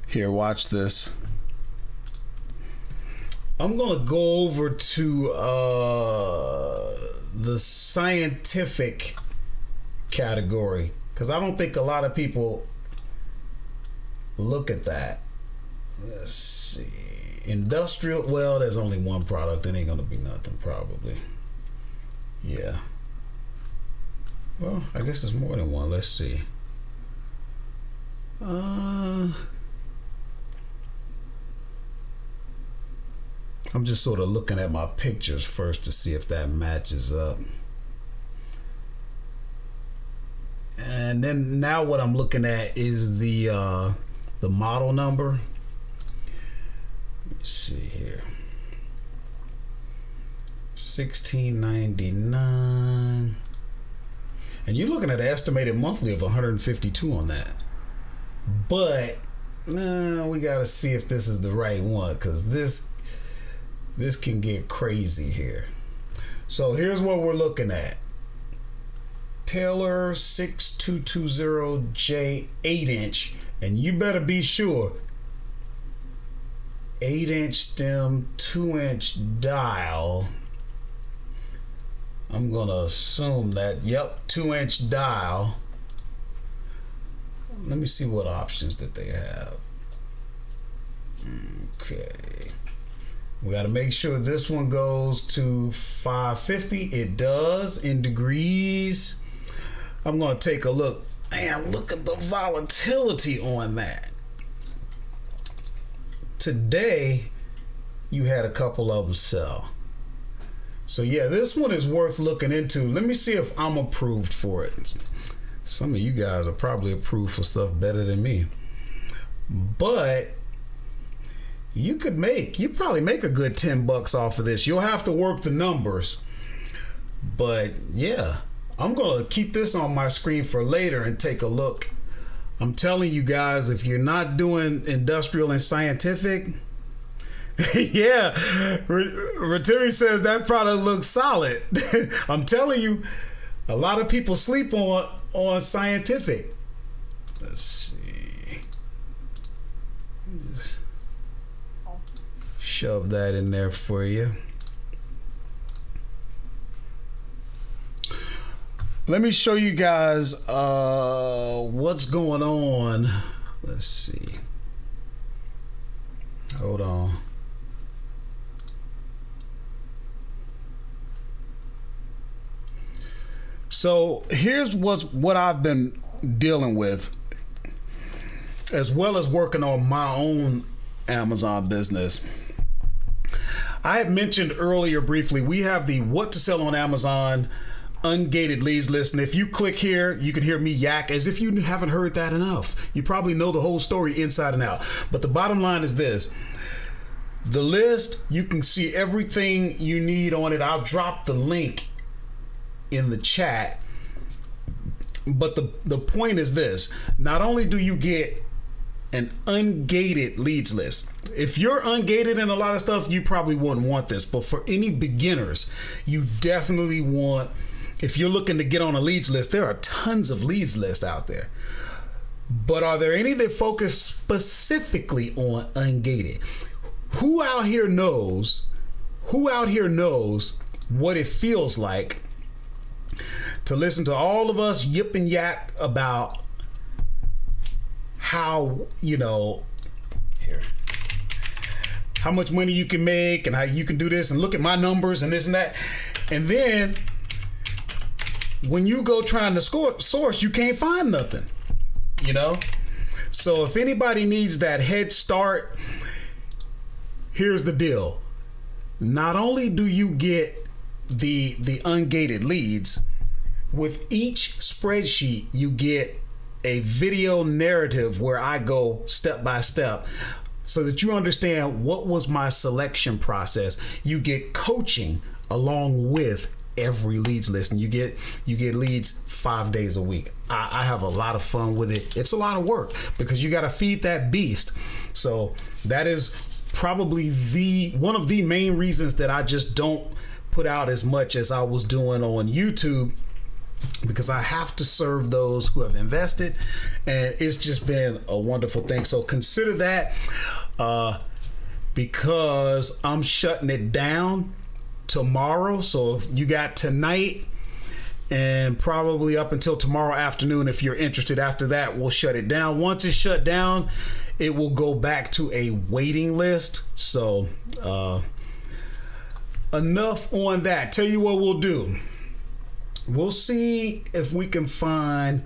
Speaker 1: here. Watch this. I'm gonna go over to the scientific category, because I don't think a lot of people look at that. Let's see. Industrial, well, there's only one product. It ain't gonna be nothing, probably. Yeah. Well, I guess there's more than one. Let's see. I'm just sort of looking at my pictures first to see if that matches up. And then now what I'm looking at is the model number. Let's see here. 1699. And you're looking at an estimated monthly of 152 on that. But we got to see if this is the right one, because this can get crazy here. So here's what we're looking at. Taylor 6220J 8-inch, and you better be sure 8-inch stem, 2-inch dial. I'm gonna assume that, yep, 2-inch dial. Let me see what options that they have. Okay. We got to make sure this one goes to 550. It does in degrees. I'm going to take a look. Man, look at the volatility on that. Today, you had a couple of them sell. So yeah, this one is worth looking into. Let me see if I'm approved for it. Some of you guys are probably approved for stuff better than me. But you probably make a good $10 off of this. You'll have to work the numbers. But yeah, I'm going to keep this on my screen for later and take a look. I'm telling you guys, if you're not doing industrial and scientific, yeah, Ratiri says that product looks solid. I'm telling you, a lot of people sleep on scientific. Let's see. Shove that in there for you. Let me show you guys what's going on. Let's see. Hold on. So here's what I've been dealing with, as well as working on my own Amazon business. I had mentioned earlier briefly, we have the What to Sell on Amazon ungated leads list. And if you click here, you can hear me yak as if you haven't heard that enough. You probably know the whole story inside and out. But the bottom line is this. The list, you can see everything you need on it. I'll drop the link in the chat. But the point is this. Not only do you get an ungated leads list. If you're ungated in a lot of stuff, you probably wouldn't want this. But for any beginners, you definitely want, if you're looking to get on a leads list, there are tons of leads lists out there. But are there any that focus specifically on ungated? Who out here knows what it feels like to listen to all of us yip and yak about how, how much money you can make and how you can do this and look at my numbers and this and that. And then when you go trying to source, you can't find nothing, So if anybody needs that head start, here's the deal. Not only do you get the ungated leads, with each spreadsheet, you get a video narrative where I go step by step so that you understand what was my selection process. You get coaching along with every leads list, and you get leads 5 days a week. I have a lot of fun with it. It's a lot of work because you got to feed that beast. So that is probably one of the main reasons that I just don't put out as much as I was doing on YouTube, because I have to serve those who have invested, and it's just been a wonderful thing. So consider that, because I'm shutting it down tomorrow. So if you got tonight and probably up until tomorrow afternoon if you're interested. After that, we'll shut it down. Once it's shut down, it will go back to a waiting list. So enough on that. Tell you what we'll do. We'll see if we can find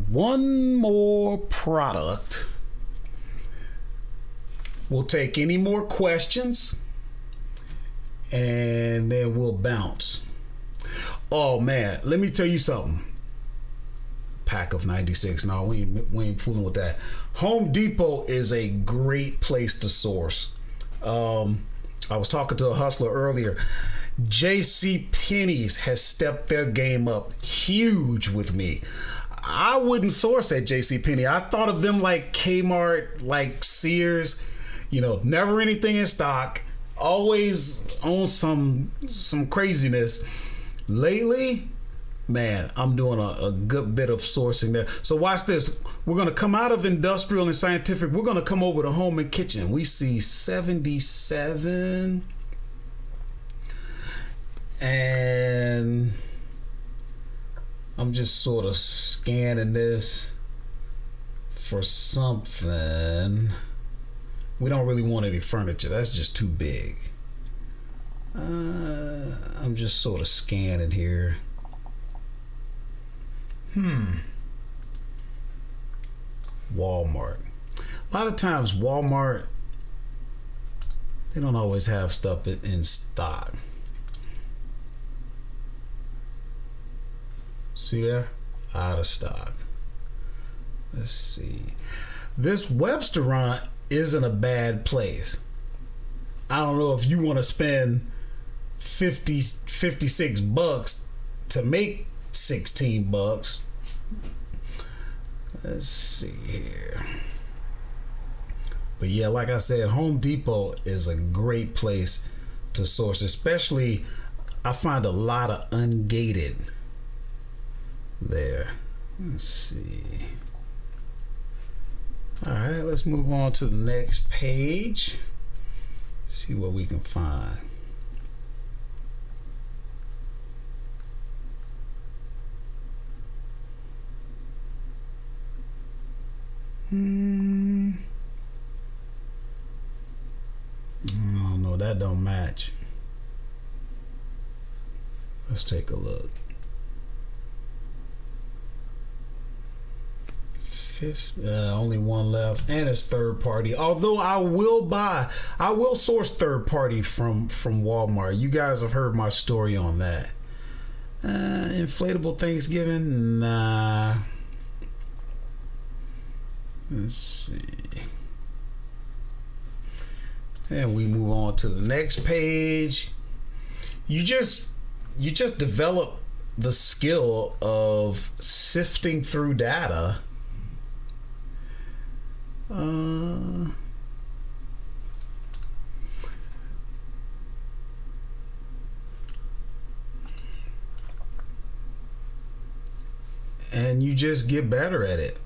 Speaker 1: one more product. We'll take any more questions and then we'll bounce. Oh man, let me tell you something. Pack of 96. No, we ain't fooling with that. Home Depot is a great place to source. I was talking to a hustler earlier. JC Penney's has stepped their game up huge with me. I wouldn't source at JC Penney. I thought of them like Kmart, like Sears. You know, never anything in stock. Always on some craziness. Lately, man, I'm doing a good bit of sourcing there. So watch this. We're going to come out of industrial and scientific. We're going to come over to home and kitchen. We see 77. And I'm just sort of scanning this for something. We don't really want any furniture. That's just too big. I'm just sort of scanning here. Walmart. A lot of times Walmart, they don't always have stuff in stock. See there? Out of stock. Let's see. This Websterant isn't a bad place. I don't know if you want to spend 56 bucks to make 16 bucks. Let's see here. But yeah, like I said, Home Depot is a great place to source, especially I find a lot of ungated there. Let's see. All right, let's move on to the next page. See what we can find. Oh no, that don't match. Let's take a look. Only one left, and it's third party. Although I will source third party from Walmart. You guys have heard my story on that. Inflatable Thanksgiving, nah. Let's see. And we move on to the next page. You just develop the skill of sifting through data. And you just get better at it.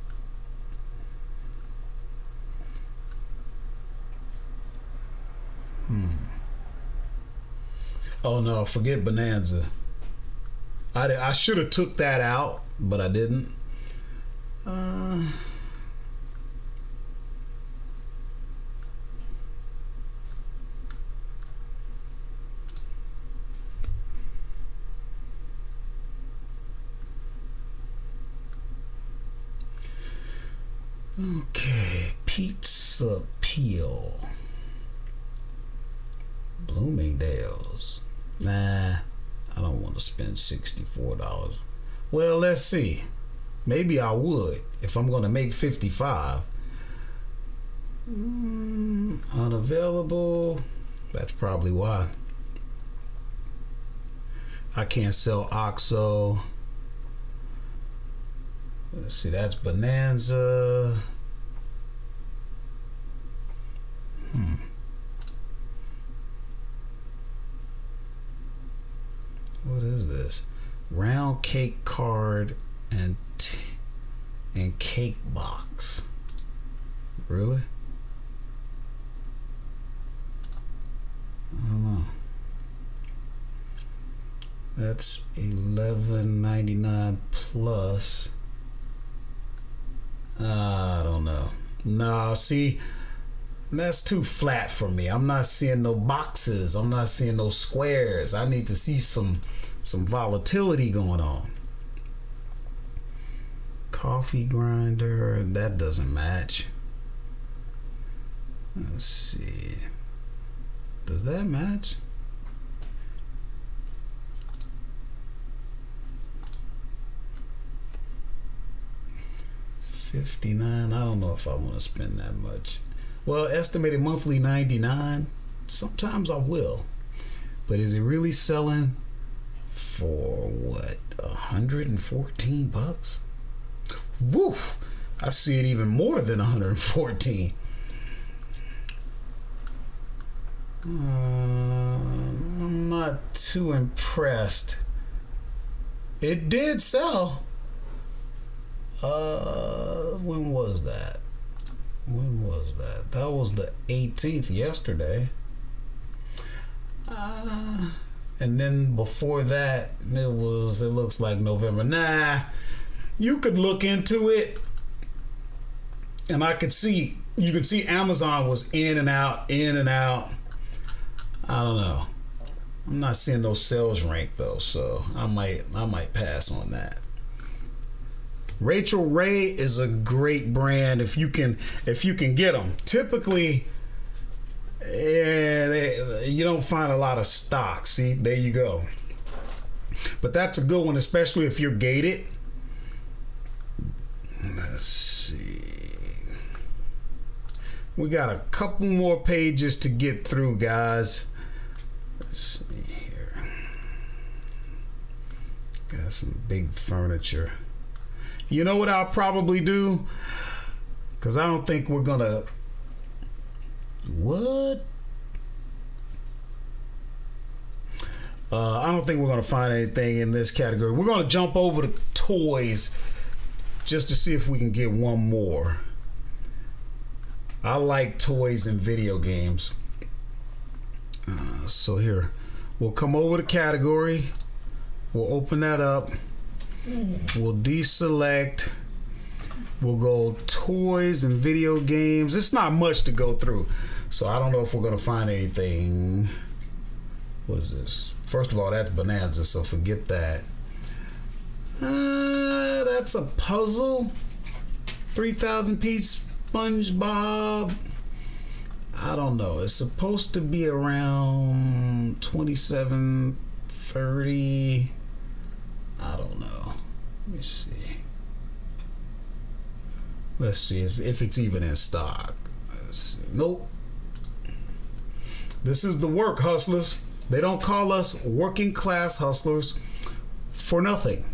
Speaker 1: Oh no, forget Bonanza. I should have took that out, but I didn't. Okay, Pizza Peel. Bloomingdale's. Nah, I don't want to spend $64. Well, let's see. Maybe I would if I'm going to make 55. Unavailable. That's probably why. I can't sell OXO. Let's see, that's Bonanza. What is this? Round cake card and cake box. Really? I don't know. That's $11.99 plus. I don't know. Nah, see, that's too flat for me. I'm not seeing no boxes. I'm not seeing no squares. I need to see some volatility going on. Coffee grinder, that doesn't match. Let's see. Does that match? $59. I don't know if I want to spend that much. Well, estimated monthly $99. Sometimes I will. But is it really selling for what? $114? Woof! I see it even more than 114. I'm not too impressed. It did sell. When was that? That was the 18th, yesterday. And then before that, it looks like November. Nah, you could look into it, and you can see Amazon was in and out. I don't know. I'm not seeing no sales rank though, so I might pass on that. Rachel Ray is a great brand if you can get them. Typically, you don't find a lot of stock. See, there you go. But that's a good one, especially if you're gated. Let's see. We got a couple more pages to get through, guys. Let's see here. Got some big furniture. You know what I'll probably do? Because I don't think we're gonna. What? I don't think we're gonna find anything in this category. We're gonna jump over to toys just to see if we can get one more. I like toys and video games. So here, we'll come over to category. We'll open that up. We'll deselect. We'll go toys and video games. It's not much to go through, so I don't know if we're gonna find anything. What is this? First of all, that's Bonanza, so forget that. That's a puzzle. 3,000 piece SpongeBob. I don't know. It's supposed to be around 27.30. I don't know. Let me see. Let's see if it's even in stock. Let's see. Nope. This is the work, hustlers. They don't call us working class hustlers for nothing.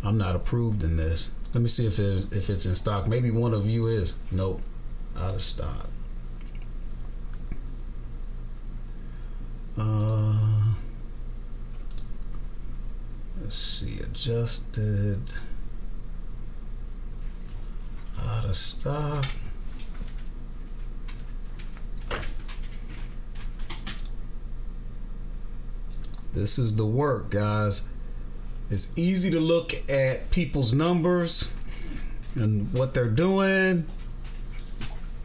Speaker 1: I'm not approved in this. Let me see if it's in stock. Maybe one of you is. Nope. Out of stock. Let's see. Adjusted. Out of stock. This is the work, guys. It's easy to look at people's numbers and what they're doing,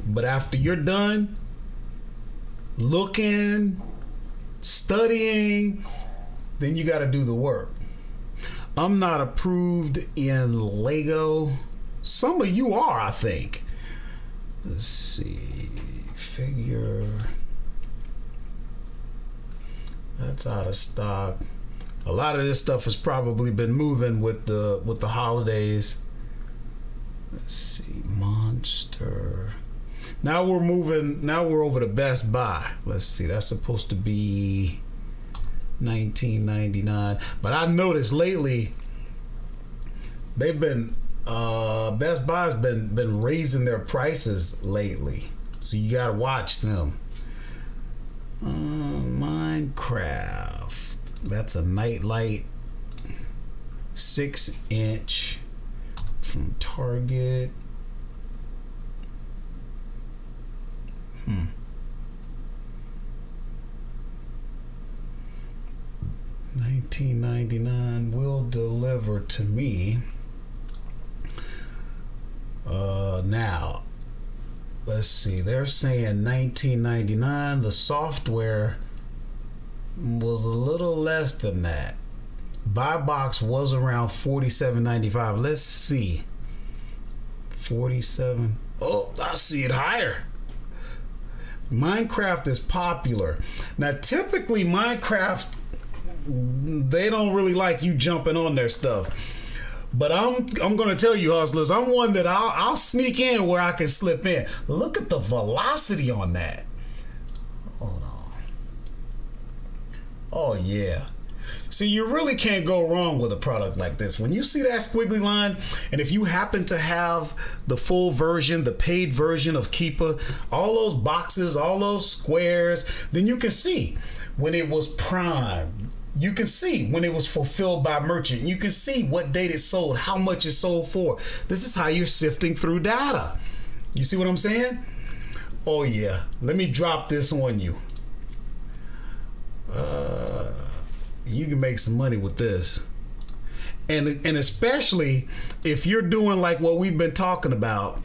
Speaker 1: but after you're done looking, studying, then you got to do the work. I'm not approved in Lego. Some of you are, I think. Let's see. Figure. That's out of stock. A lot of this stuff has probably been moving with the holidays. Let's see. Monster. Now we're over to Best Buy. Let's see. That's supposed to be $19.99. But I noticed lately they've been Best Buy's been raising their prices lately. So you gotta watch them. Minecraft. That's a nightlight, 6-inch from Target. $19.99 will deliver to me. Now, let's see. They're saying $19.99. The software was a little less than that. Buy box was around $47.95. Let's see. 47. Oh, I see it higher. Minecraft is popular. Now, typically Minecraft, they don't really like you jumping on their stuff. But I'm going to tell you, hustlers, I'm one that I'll sneak in where I can slip in. Look at the velocity on that. Hold on. Oh, yeah. See, you really can't go wrong with a product like this. When you see that squiggly line, and if you happen to have the full version, the paid version of Keepa, all those boxes, all those squares, then you can see when it was prime. You can see when it was fulfilled by merchant. You can see what date it sold, how much it sold for. This is how you're sifting through data. You see what I'm saying? Oh, yeah. Let me drop this on you. You can make some money with this. And especially if you're doing like what we've been talking about,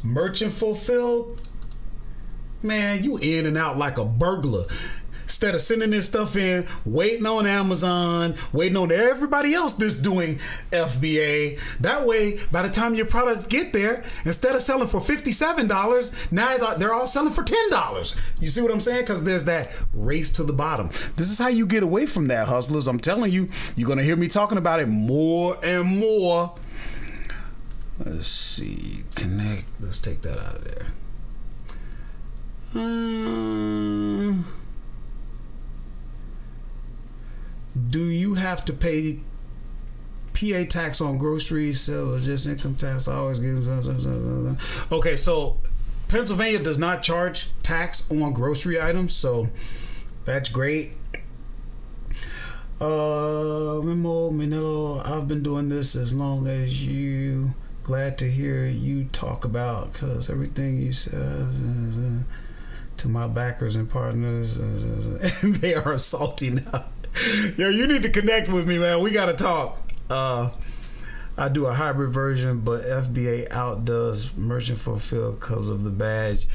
Speaker 1: merchant fulfilled, man, you in and out like a burglar. Instead of sending this stuff in, waiting on Amazon, waiting on everybody else that's doing FBA. That way, by the time your products get there, instead of selling for $57, now they're all selling for $10. You see what I'm saying? Because there's that race to the bottom. This is how you get away from that, hustlers. I'm telling you, you're going to hear me talking about it more and more. Let's see. Connect. Let's take that out of there. Do you have to pay PA tax on groceries, sales, or just income tax? I always give. Okay, so Pennsylvania does not charge tax on grocery items, so that's great. Remo Manilo, I've been doing this as long as you. Glad to hear you talk about, because everything you said to my backers and partners, and they are salty now. Yo, you need to connect with me, man. We gotta talk. I do a hybrid version, but FBA outdoes merchant fulfill because of the badge.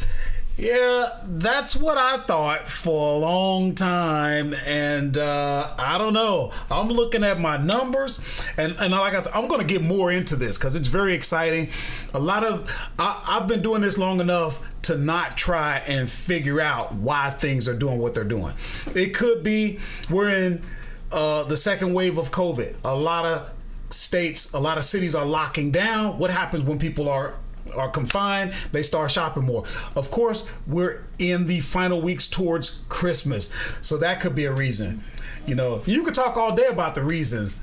Speaker 1: Yeah, that's what I thought for a long time, and I don't know. I'm looking at my numbers, and like I said, I'm going to get more into this because it's very exciting. I've been doing this long enough to not try and figure out why things are doing what they're doing. It could be we're in the second wave of COVID. A lot of states, a lot of cities are locking down. What happens when people are confined? They start shopping more. Of course, we're in the final weeks towards Christmas, so that could be a reason. You know, you could talk all day about the reasons.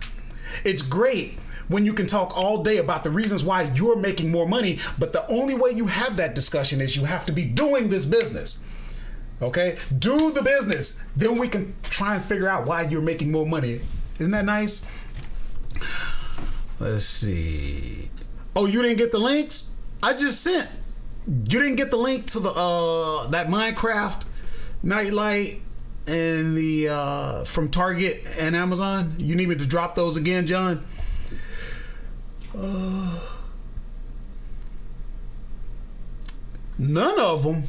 Speaker 1: It's great when you can talk all day about the reasons why you're making more money, but the only way you have that discussion is you have to be doing this business. Okay? Do the business. Then we can try and figure out why you're making more money. Isn't that nice? Let's see. Oh, you didn't get the links? I just sent. You didn't get the link to the that Minecraft Nightlight and the from Target and Amazon? You need me to drop those again, John? None of them.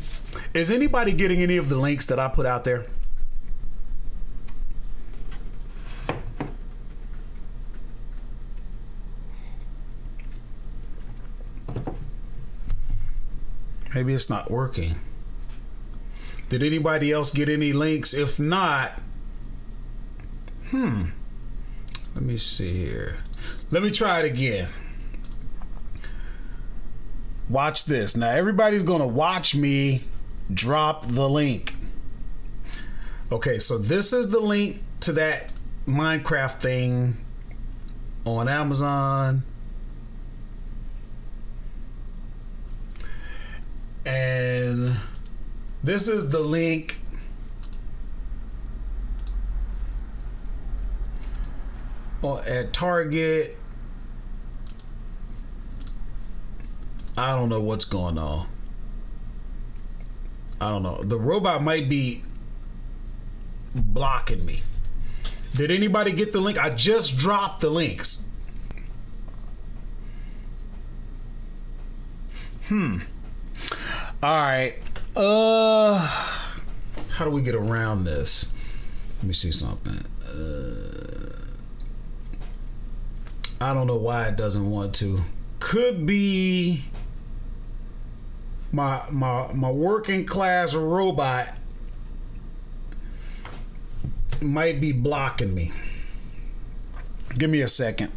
Speaker 1: Is anybody getting any of the links that I put out there? Maybe it's not working. Did anybody else get any links? If not, let me see here. Let me try it again. Watch this. Now everybody's gonna watch me drop the link. Okay, so this is the link to that Minecraft thing on Amazon. And this is the link at Target. I don't know what's going on. I don't know. The robot might be blocking me. Did anybody get the link? I just dropped the links. All right. How do we get around this? Let me see something. I don't know why it doesn't want to. Could be my working class robot might be blocking me. Give me a second.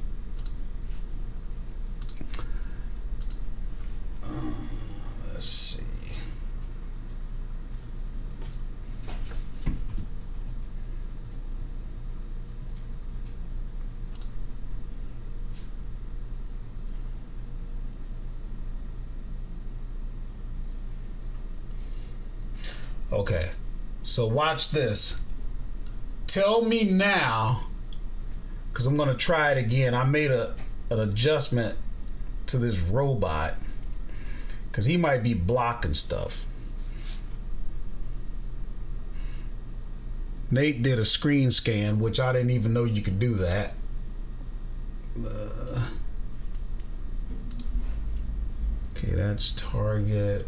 Speaker 1: Let's see. Okay, so watch this. Tell me now, because I'm going to try it again. I made an adjustment to this robot because he might be blocking stuff. Nate did a screen scan, which I didn't even know you could do that. Okay, that's target.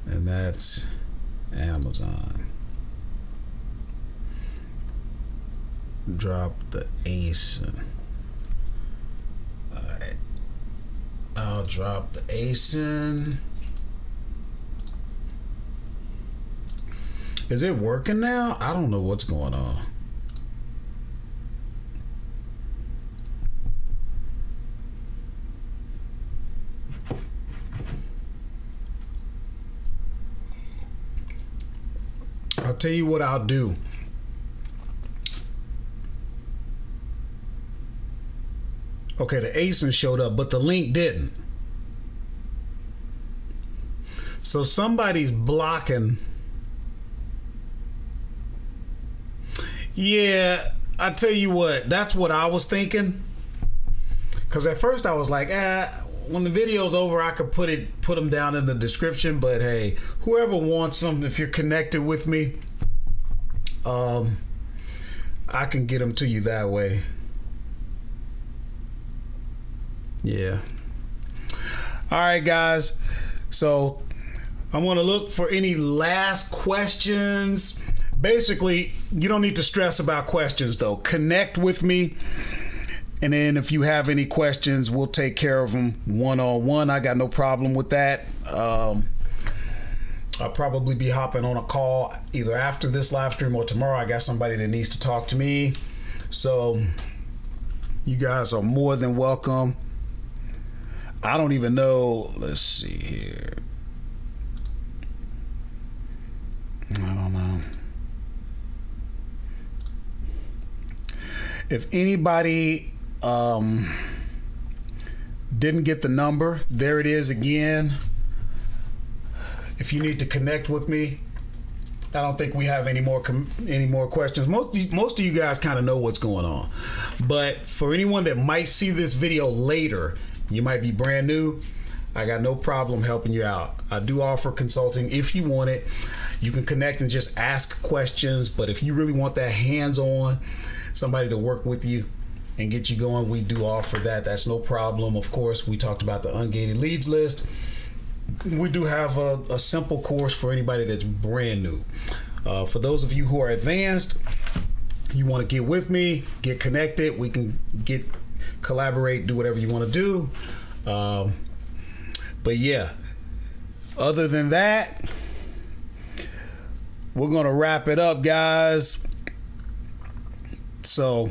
Speaker 1: And that's Amazon. Drop the ASIN. Alright. I'll drop the ASIN. Is it working now? I don't know what's going on. I'll tell you what I'll do. Okay, the ASIN showed up, but the link didn't. So somebody's blocking. Yeah, I tell you what, that's what I was thinking. Because at first I was like, when the video's over, I could put them down in the description. But hey, whoever wants them, if you're connected with me, I can get them to you that way. Yeah. All right, guys. So I'm going to look for any last questions. Basically, you don't need to stress about questions, though. Connect with me. And then if you have any questions, we'll take care of them one-on-one. I got no problem with that. I'll probably be hopping on a call either after this live stream or tomorrow. I got somebody that needs to talk to me. So you guys are more than welcome. I don't even know. Let's see here. I don't know. If anybody didn't get the number, there it is again. If you need to connect with me, I don't think we have any more questions. Most of you guys kind of know what's going on. But for anyone that might see this video later, you might be brand new, I got no problem helping you out. I do offer consulting if you want it. You can connect and just ask questions. But if you really want that hands-on, somebody to work with you and get you going, we do offer that. That's no problem. Of course, we talked about the ungated leads list. We do have a simple course for anybody that's brand new. For those of you who are advanced, you want to get with me, get connected, we can collaborate, do whatever you want to do. But yeah, other than that, we're going to wrap it up, guys. So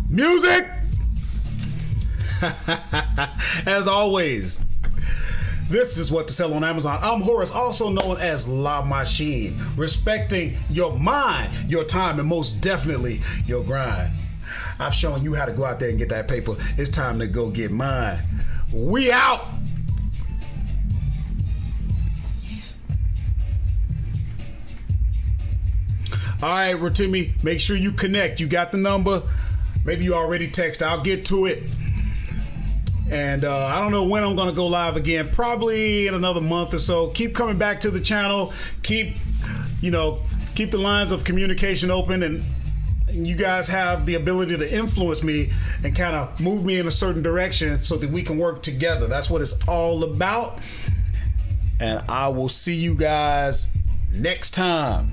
Speaker 1: music. As always, this is What to Sell on Amazon. I'm Horace, also known as La Machine, respecting your mind, your time, and most definitely your grind. I've shown you how to go out there and get that paper. It's time to go get mine. We out. All right, Rotimi, make sure you connect. You got the number. Maybe you already texted. I'll get to it. And I don't know when I'm going to go live again. Probably in another month or so. Keep coming back to the channel. Keep the lines of communication open, and you guys have the ability to influence me and kind of move me in a certain direction so that we can work together. That's what it's all about. And I will see you guys next time.